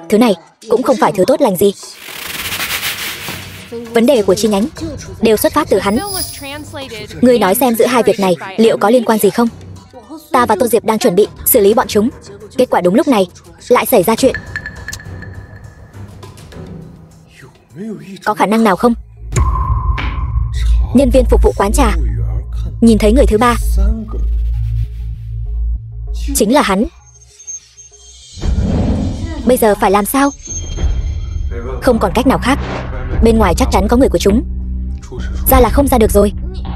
Thứ này cũng không phải thứ tốt lành gì. Vấn đề của chi nhánh đều xuất phát từ hắn. Ngươi nói xem giữa hai việc này liệu có liên quan gì không? Ta và Tô Diệp đang chuẩn bị xử lý bọn chúng. Kết quả đúng lúc này lại xảy ra chuyện. Có khả năng nào không? Nhân viên phục vụ quán trà nhìn thấy người thứ ba chính là hắn. Bây giờ phải làm sao? Không còn cách nào khác. Bên ngoài chắc chắn có người của chúng. Ra là không ra được rồi.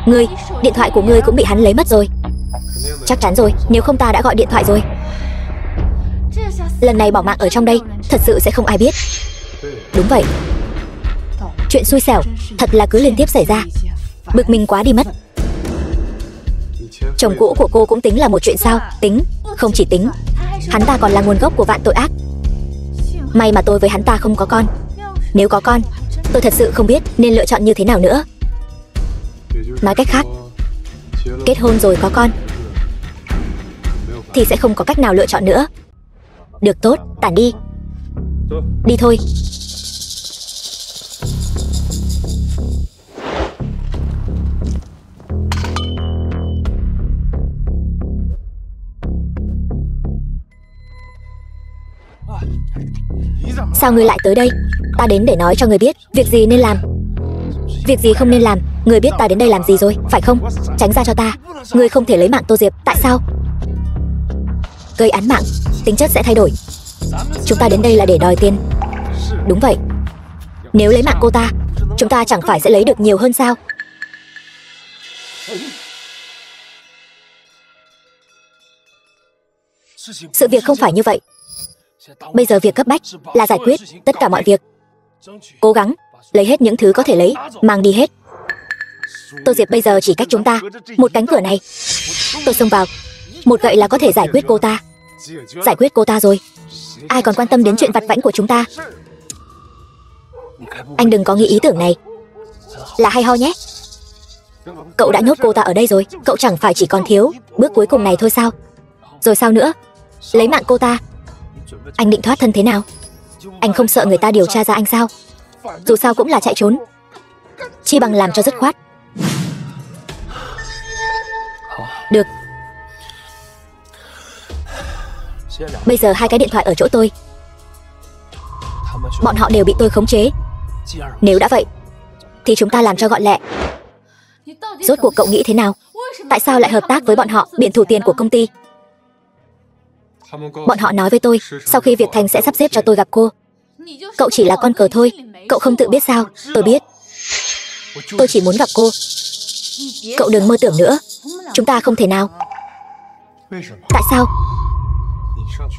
Ngươi, điện thoại của ngươi cũng bị hắn lấy mất rồi. Chắc chắn rồi, nếu không ta đã gọi điện thoại rồi. Lần này bỏ mạng ở trong đây thật sự sẽ không ai biết. Đúng vậy. Chuyện xui xẻo thật là cứ liên tiếp xảy ra. Bực mình quá đi mất. Chồng cũ của cô cũng tính là một chuyện sao? Tính, không chỉ tính. Hắn ta còn là nguồn gốc của vạn tội ác. May mà tôi với hắn ta không có con. Nếu có con, tôi thật sự không biết nên lựa chọn như thế nào nữa. Nói cách khác, kết hôn rồi có con thì sẽ không có cách nào lựa chọn nữa. Được, tốt, tản đi. Đi thôi. Sao ngươi lại tới đây? Ta đến để nói cho ngươi biết việc gì nên làm, việc gì không nên làm. Ngươi biết ta đến đây làm gì rồi, phải không? Tránh ra cho ta. Ngươi không thể lấy mạng Tô Diệp. Tại sao? Gây án mạng, tính chất sẽ thay đổi. Chúng ta đến đây là để đòi tiền. Đúng vậy. Nếu lấy mạng cô ta, chúng ta chẳng phải sẽ lấy được nhiều hơn sao? Sự việc không phải như vậy. Bây giờ việc cấp bách là giải quyết tất cả mọi việc. Cố gắng lấy hết những thứ có thể lấy, mang đi hết. Tô Diệp bây giờ chỉ cách chúng ta một cánh cửa này. Tôi xông vào, một gậy là có thể giải quyết cô ta. Giải quyết cô ta rồi, ai còn quan tâm đến chuyện vặt vãnh của chúng ta. Anh đừng có nghĩ ý tưởng này là hay ho nhé. Cậu đã nhốt cô ta ở đây rồi, cậu chẳng phải chỉ còn thiếu bước cuối cùng này thôi sao? Rồi sao nữa? Lấy mạng cô ta. Anh định thoát thân thế nào? Anh không sợ người ta điều tra ra anh sao? Dù sao cũng là chạy trốn, chi bằng làm cho dứt khoát. Được. Bây giờ 2 cái điện thoại ở chỗ tôi. Bọn họ đều bị tôi khống chế. Nếu đã vậy thì chúng ta làm cho gọn lẹ. Rốt cuộc cậu nghĩ thế nào? Tại sao lại hợp tác với bọn họ biển thủ tiền của công ty? Bọn họ nói với tôi sau khi Việt Thành sẽ sắp xếp cho tôi gặp cô. Cậu chỉ là con cờ thôi, cậu không tự biết sao? Tôi biết. Tôi chỉ muốn gặp cô. Cậu đừng mơ tưởng nữa. Chúng ta không thể nào. Tại sao?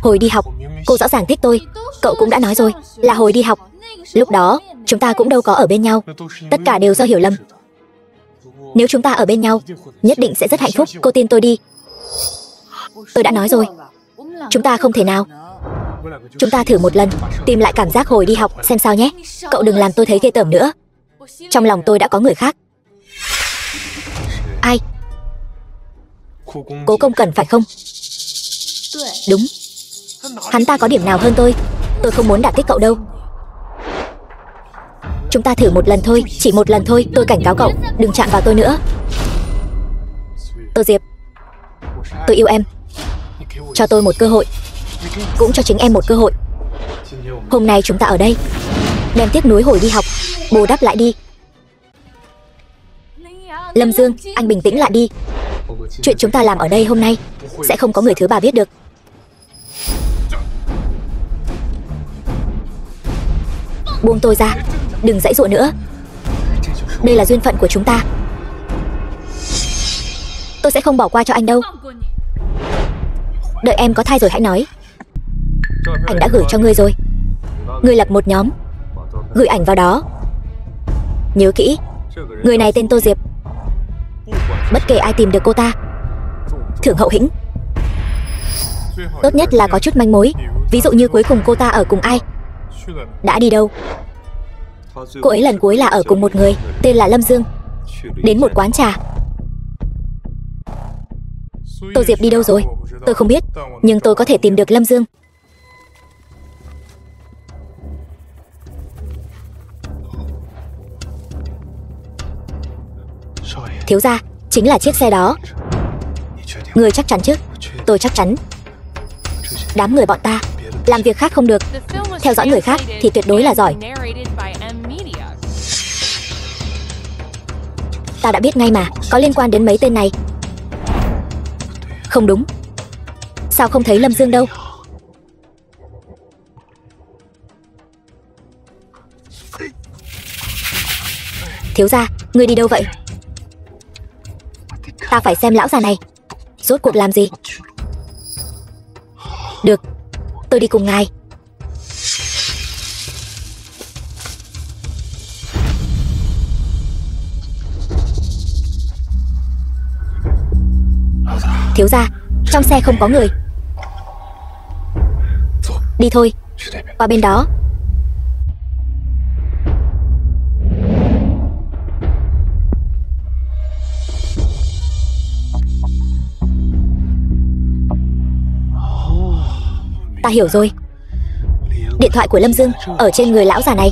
Hồi đi học, cô rõ ràng thích tôi. Cậu cũng đã nói rồi, là hồi đi học. Lúc đó, chúng ta cũng đâu có ở bên nhau. Tất cả đều do hiểu lầm. Nếu chúng ta ở bên nhau, nhất định sẽ rất hạnh phúc. Cô tin tôi đi. Tôi đã nói rồi, chúng ta không thể nào. Chúng ta thử một lần, tìm lại cảm giác hồi đi học xem sao nhé. Cậu đừng làm tôi thấy ghê tởm nữa. Trong lòng tôi đã có người khác. Ai? Cố Công Cẩn phải không? Đúng. Hắn ta có điểm nào hơn tôi? Tôi không muốn đả kích cậu đâu. Chúng ta thử một lần thôi, chỉ một lần thôi. Tôi cảnh cáo cậu, đừng chạm vào tôi nữa. Tô Diệp, tôi yêu em. Cho tôi một cơ hội, cũng cho chính em một cơ hội. Hôm nay chúng ta ở đây, đem tiếc nuối hồi đi học bù đắp lại đi. Lâm Dương, anh bình tĩnh lại đi. Chuyện chúng ta làm ở đây hôm nay sẽ không có người thứ ba biết được. Buông tôi ra, đừng giãy giụa nữa. Đây là duyên phận của chúng ta. Tôi sẽ không bỏ qua cho anh đâu. Đợi em có thai rồi hãy nói. Ảnh đã gửi cho ngươi rồi. Ngươi lập một nhóm, gửi ảnh vào đó. Nhớ kỹ, người này tên Tô Diệp. Bất kể ai tìm được cô ta, thưởng hậu hĩnh. Tốt nhất là có chút manh mối. Ví dụ như cuối cùng cô ta ở cùng ai, đã đi đâu. Cô ấy lần cuối là ở cùng một người tên là Lâm Dương, đến một quán trà. Tô Diệp đi đâu rồi tôi không biết, nhưng tôi có thể tìm được Lâm Dương. Thiếu gia, chính là chiếc xe đó. Người chắc chắn chứ? Tôi chắc chắn. Đám người bọn ta làm việc khác không được, theo dõi người khác thì tuyệt đối là giỏi. Ta đã biết ngay mà, có liên quan đến mấy tên này. Không đúng. Sao không thấy Lâm Dương đâu? Thiếu gia, ngươi đi đâu vậy? Ta phải xem lão già này rốt cuộc làm gì. Được, tôi đi cùng ngài. Thiếu gia, trong xe không có người. Đi thôi, qua bên đó. Ta hiểu rồi. Điện thoại của Lâm Dương ở trên người lão già này.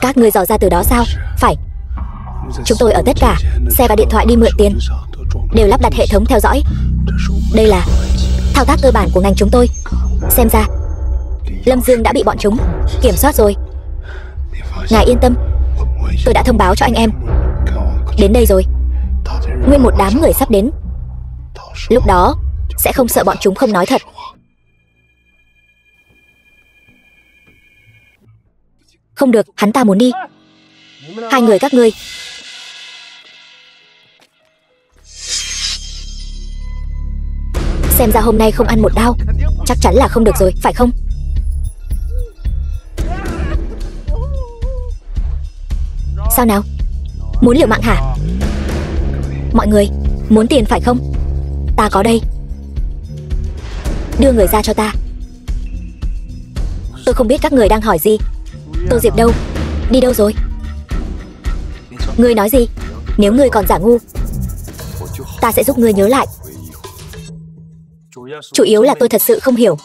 Các người dò ra từ đó sao? Phải. Chúng tôi ở tất cả xe và điện thoại đi mượn tiền đều lắp đặt hệ thống theo dõi. Đây là thao tác cơ bản của ngành chúng tôi. Xem ra Lâm Dương đã bị bọn chúng kiểm soát rồi. Ngài yên tâm, tôi đã thông báo cho anh em. Đến đây rồi. Nguyên một đám người sắp đến. Lúc đó sẽ không sợ bọn chúng không nói thật. Không được, hắn ta muốn đi. Hai người các ngươi. Xem ra hôm nay không ăn một đao chắc chắn là không được rồi, phải không? Sao nào? Muốn liều mạng hả? Mọi người, muốn tiền phải không? Ta có đây. Đưa người ra cho ta. Tôi không biết các người đang hỏi gì. Tô Diệp đâu? Đi đâu rồi? Ngươi nói gì? Nếu ngươi còn giả ngu, ta sẽ giúp ngươi nhớ lại. Chủ yếu là tôi thật sự không hiểu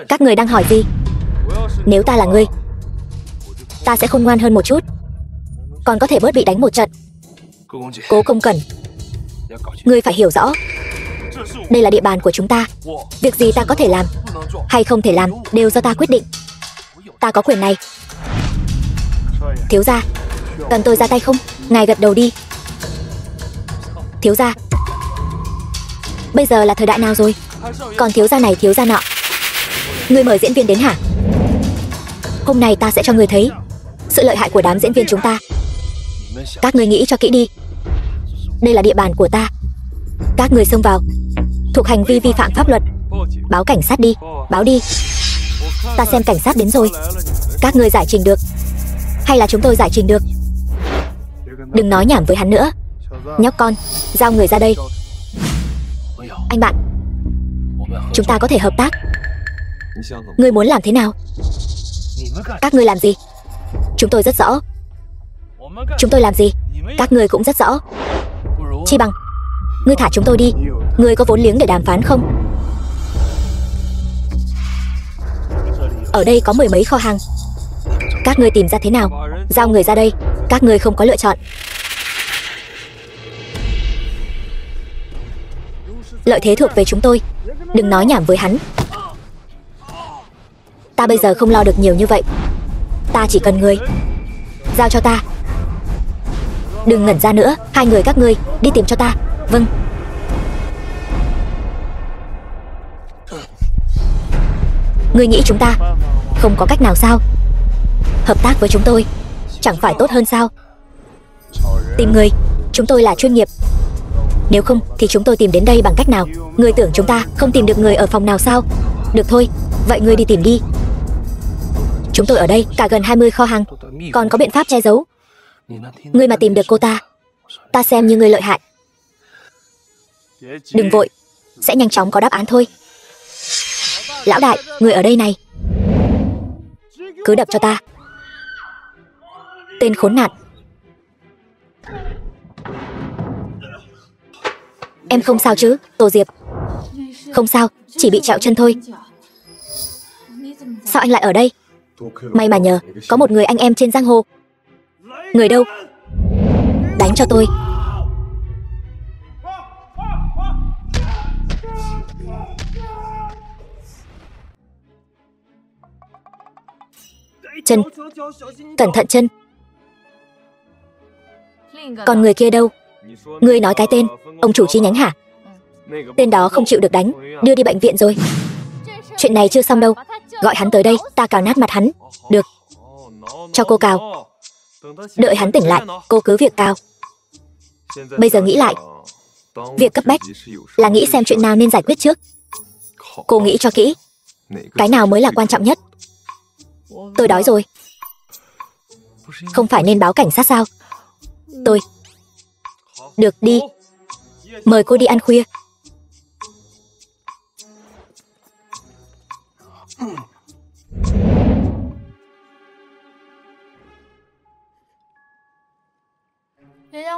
các người đang hỏi gì. Nếu ta là ngươi, ta sẽ khôn ngoan hơn một chút, còn có thể bớt bị đánh một trận. Cố Công Cẩn, ngươi phải hiểu rõ, đây là địa bàn của chúng ta. Việc gì ta có thể làm hay không thể làm đều do ta quyết định. Ta có quyền này. Thiếu gia, cần tôi ra tay không? Ngài gật đầu đi. Thiếu gia, bây giờ là thời đại nào rồi? Còn thiếu gia này thiếu gia nọ. Ngươi mời diễn viên đến hả? Hôm nay ta sẽ cho ngươi thấy sự lợi hại của đám diễn viên chúng ta. Các ngươi nghĩ cho kỹ đi. Đây là địa bàn của ta. Các ngươi xông vào thuộc hành vi vi phạm pháp luật. Báo cảnh sát đi, báo đi. Ta xem cảnh sát đến rồi. Các ngươi giải trình được hay là chúng tôi giải trình được? Đừng nói nhảm với hắn nữa. Nhóc con, giao người ra đây. Anh bạn, chúng ta có thể hợp tác. Ngươi muốn làm thế nào? Các ngươi làm gì? Chúng tôi rất rõ. Chúng tôi làm gì? Các ngươi cũng rất rõ. Chi bằng ngươi thả chúng tôi đi. Ngươi có vốn liếng để đàm phán không? Ở đây có mười mấy kho hàng. Các ngươi tìm ra thế nào? Giao người ra đây. Các ngươi không có lựa chọn. Lợi thế thuộc về chúng tôi. Đừng nói nhảm với hắn. Ta bây giờ không lo được nhiều như vậy. Ta chỉ cần người. Giao cho ta. Đừng ngẩn ra nữa. Hai người các ngươi đi tìm cho ta. Vâng. Ngươi nghĩ chúng ta không có cách nào sao? Hợp tác với chúng tôi chẳng phải tốt hơn sao? Tìm người, chúng tôi là chuyên nghiệp. Nếu không thì chúng tôi tìm đến đây bằng cách nào? Người tưởng chúng ta không tìm được người ở phòng nào sao? Được thôi, vậy ngươi đi tìm đi. Chúng tôi ở đây cả gần 20 kho hàng, còn có biện pháp che giấu. Ngươi mà tìm được cô ta xem như ngươi lợi hại. Đừng vội, sẽ nhanh chóng có đáp án thôi. Lão đại, người ở đây này. Cứ đập cho ta. Tên khốn nạn. Em không sao chứ, Tô Diệp? Không sao, chỉ bị trẹo chân thôi. Sao anh lại ở đây? May mà nhờ, có một người anh em trên giang hồ. Người đâu? Đánh cho tôi. Chân, cẩn thận chân. Còn người kia đâu? Ngươi nói cái tên ông chủ chi nhánh hả? Tên đó không chịu được đánh, đưa đi bệnh viện rồi. Chuyện này chưa xong đâu, gọi hắn tới đây, ta cào nát mặt hắn. Được, cho cô cào. Đợi hắn tỉnh lại, cô cứ việc cào. Bây giờ nghĩ lại, việc cấp bách là nghĩ xem chuyện nào nên giải quyết trước. Cô nghĩ cho kỹ, cái nào mới là quan trọng nhất. Tôi đói rồi. Không phải nên báo cảnh sát sao? Tôi... Được, đi. Mời cô đi ăn khuya.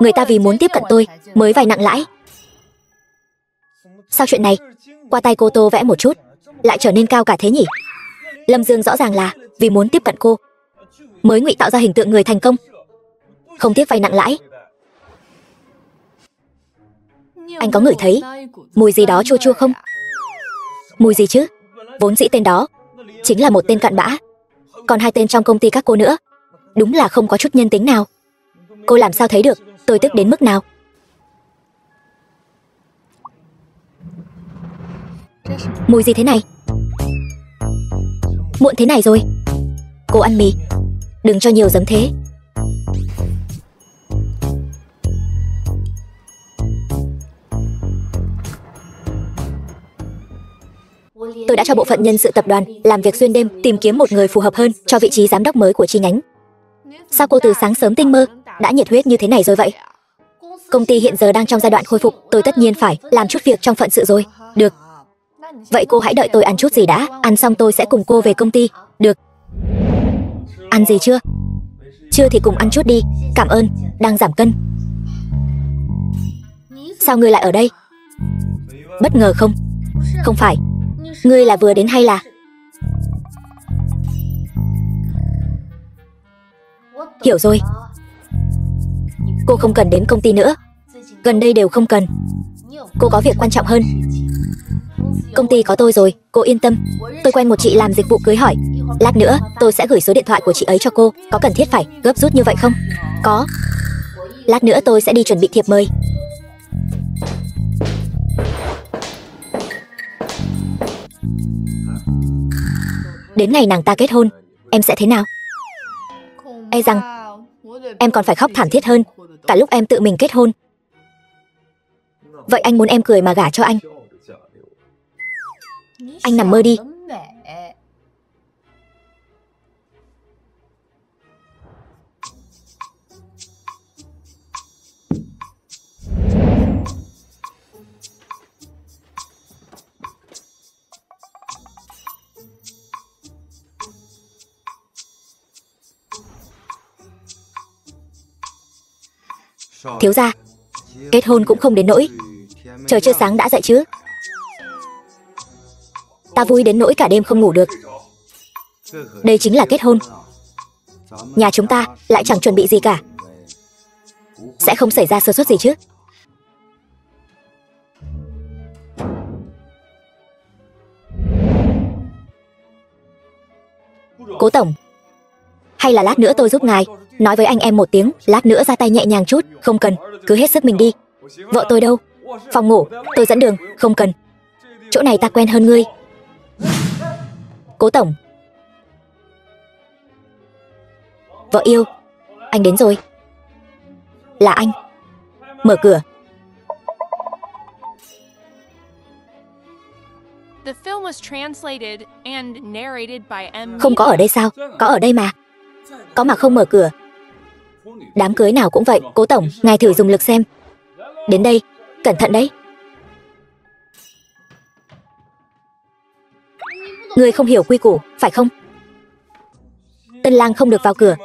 Người ta vì muốn tiếp cận tôi mới vay nặng lãi. Sao chuyện này qua tay cô Tô vẽ một chút lại trở nên cao cả thế nhỉ? Lâm Dương rõ ràng là vì muốn tiếp cận cô mới ngụy tạo ra hình tượng người thành công, không tiếc vay nặng lãi. Anh có ngửi thấy mùi gì đó chua chua không? Mùi gì chứ? Vốn dĩ tên đó chính là một tên cặn bã, còn hai tên trong công ty các cô nữa đúng là không có chút nhân tính nào. Cô làm sao thấy được tôi tức đến mức nào? Mùi gì thế này? Muộn thế này rồi. Cô ăn mì, đừng cho nhiều giấm thế. Tôi đã cho bộ phận nhân sự tập đoàn làm việc xuyên đêm tìm kiếm một người phù hợp hơn cho vị trí giám đốc mới của chi nhánh. Sao cô từ sáng sớm tinh mơ đã nhiệt huyết như thế này rồi vậy? Công ty hiện giờ đang trong giai đoạn khôi phục, tôi tất nhiên phải làm chút việc trong phận sự rồi. Được. Vậy cô hãy đợi tôi ăn chút gì đã, ăn xong tôi sẽ cùng cô về công ty. Được. Ăn gì chưa? Chưa thì cùng ăn chút đi, cảm ơn, đang giảm cân. Sao ngươi lại ở đây? Bất ngờ không? Không phải. Ngươi là vừa đến hay là... Hiểu rồi. Cô không cần đến công ty nữa, gần đây đều không cần. Cô có việc quan trọng hơn. Công ty có tôi rồi, cô yên tâm. Tôi quen một chị làm dịch vụ cưới hỏi. Lát nữa tôi sẽ gửi số điện thoại của chị ấy cho cô. Có cần thiết phải gấp rút như vậy không? Có. Lát nữa tôi sẽ đi chuẩn bị thiệp mời. Đến ngày nàng ta kết hôn, em sẽ thế nào? E rằng em còn phải khóc thảm thiết hơn cả lúc em tự mình kết hôn. Vậy anh muốn em cười mà gả cho anh? Anh nằm mơ đi. Thiếu gia, kết hôn cũng không đến nỗi. Trời chưa sáng đã dậy chứ? Ta vui đến nỗi cả đêm không ngủ được. Đây chính là kết hôn. Nhà chúng ta lại chẳng chuẩn bị gì cả. Sẽ không xảy ra sơ suất gì chứ? Cố tổng, hay là lát nữa tôi giúp ngài nói với anh em một tiếng, lát nữa ra tay nhẹ nhàng chút. Không cần, cứ hết sức mình đi. Vợ tôi đâu? Phòng ngủ, tôi dẫn đường. Không cần, chỗ này ta quen hơn ngươi. Cố tổng. Vợ yêu, anh đến rồi. Là anh. Mở cửa. The film was translated and narrated by M. Không có ở đây sao? Có ở đây mà. Có mà không mở cửa. Đám cưới nào cũng vậy. Cố tổng, ngài thử dùng lực xem. Đến đây. Cẩn thận đấy. Người không hiểu quy củ, phải không? Tân lang không được vào cửa.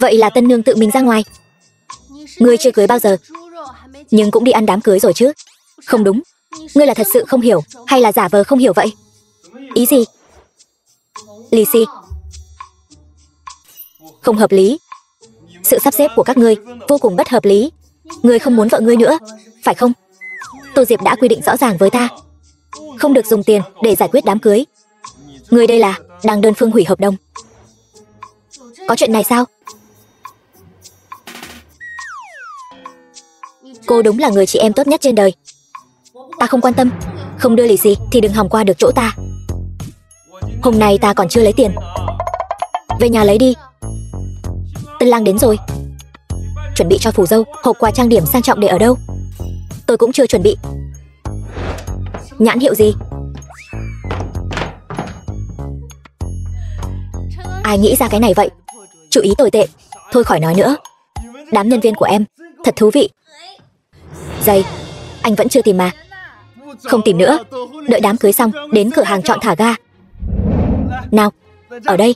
Vậy là tân nương tự mình ra ngoài. Ngươi chưa cưới bao giờ, nhưng cũng đi ăn đám cưới rồi chứ? Không đúng. Ngươi là thật sự không hiểu, hay là giả vờ không hiểu vậy? Ý gì? Lì xì. Không hợp lý. Sự sắp xếp của các ngươi vô cùng bất hợp lý. Ngươi không muốn vợ ngươi nữa, phải không? Tô Diệp đã quy định rõ ràng với ta, không được dùng tiền để giải quyết đám cưới. Ngươi đây là đang đơn phương hủy hợp đồng. Có chuyện này sao? Cô đúng là người chị em tốt nhất trên đời. Ta không quan tâm. Không đưa lì xì thì đừng hòng qua được chỗ ta. Hôm nay ta còn chưa lấy tiền. Về nhà lấy đi. Tân lang đến rồi. Chuẩn bị cho phù dâu hộp quà trang điểm sang trọng để ở đâu? Tôi cũng chưa chuẩn bị. Nhãn hiệu gì? Ai nghĩ ra cái này vậy? Chú ý tồi tệ. Thôi khỏi nói nữa. Đám nhân viên của em thật thú vị. Giày, anh vẫn chưa tìm mà. Không tìm nữa. Đợi đám cưới xong đến cửa hàng chọn thả ga. Nào, ở đây.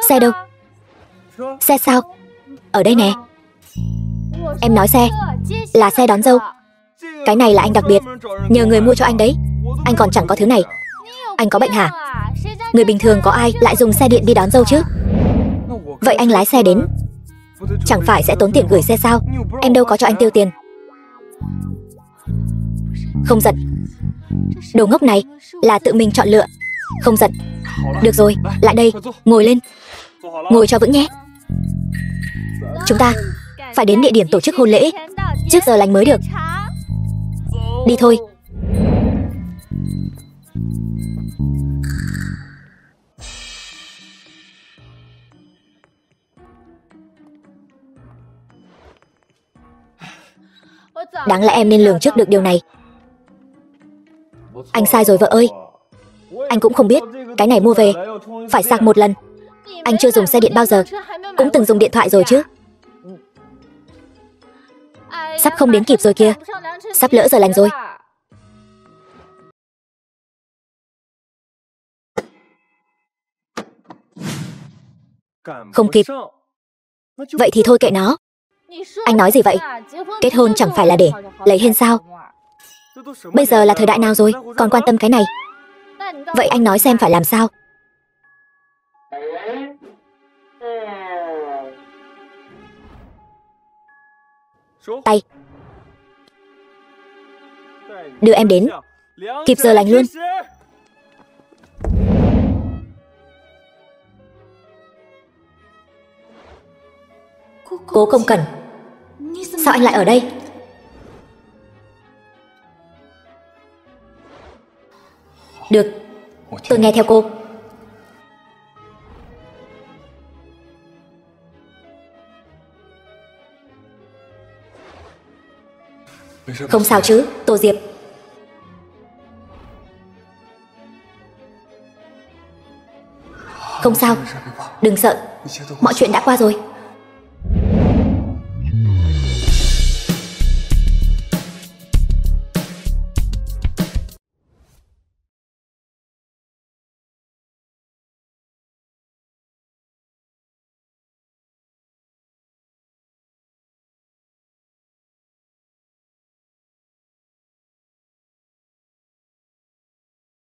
Xe đâu? Xe sao? Ở đây nè. Em nói xe. Là xe đón dâu. Cái này là anh đặc biệt, nhờ người mua cho anh đấy. Anh còn chẳng có thứ này. Anh có bệnh hả? Người bình thường có ai lại dùng xe điện đi đón dâu chứ? Vậy anh lái xe đến, chẳng phải sẽ tốn tiền gửi xe sao? Em đâu có cho anh tiêu tiền. Không giận. Đồ ngốc này là tự mình chọn lựa. Không giận. Được rồi, lại đây, ngồi lên. Ngồi cho vững nhé. Chúng ta phải đến địa điểm tổ chức hôn lễ trước giờ lành mới được. Đi thôi. Đáng lẽ em nên lường trước được điều này. Anh sai rồi vợ ơi. Anh cũng không biết cái này mua về phải sạc một lần. Anh chưa dùng xe điện bao giờ, cũng từng dùng điện thoại rồi chứ. Sắp không đến kịp rồi kìa. Sắp lỡ giờ lành rồi. Không kịp. Vậy thì thôi kệ nó. Anh nói gì vậy? Kết hôn chẳng phải là để lấy hên sao? Bây giờ là thời đại nào rồi, còn quan tâm cái này? Vậy anh nói xem phải làm sao? Tay. Đưa em đến kịp giờ lành luôn. Cố Công Cẩn, sao anh lại ở đây? Được, tôi nghe theo cô. Không sao chứ, Tô Diệp. Không sao, đừng sợ. Mọi chuyện đã qua rồi.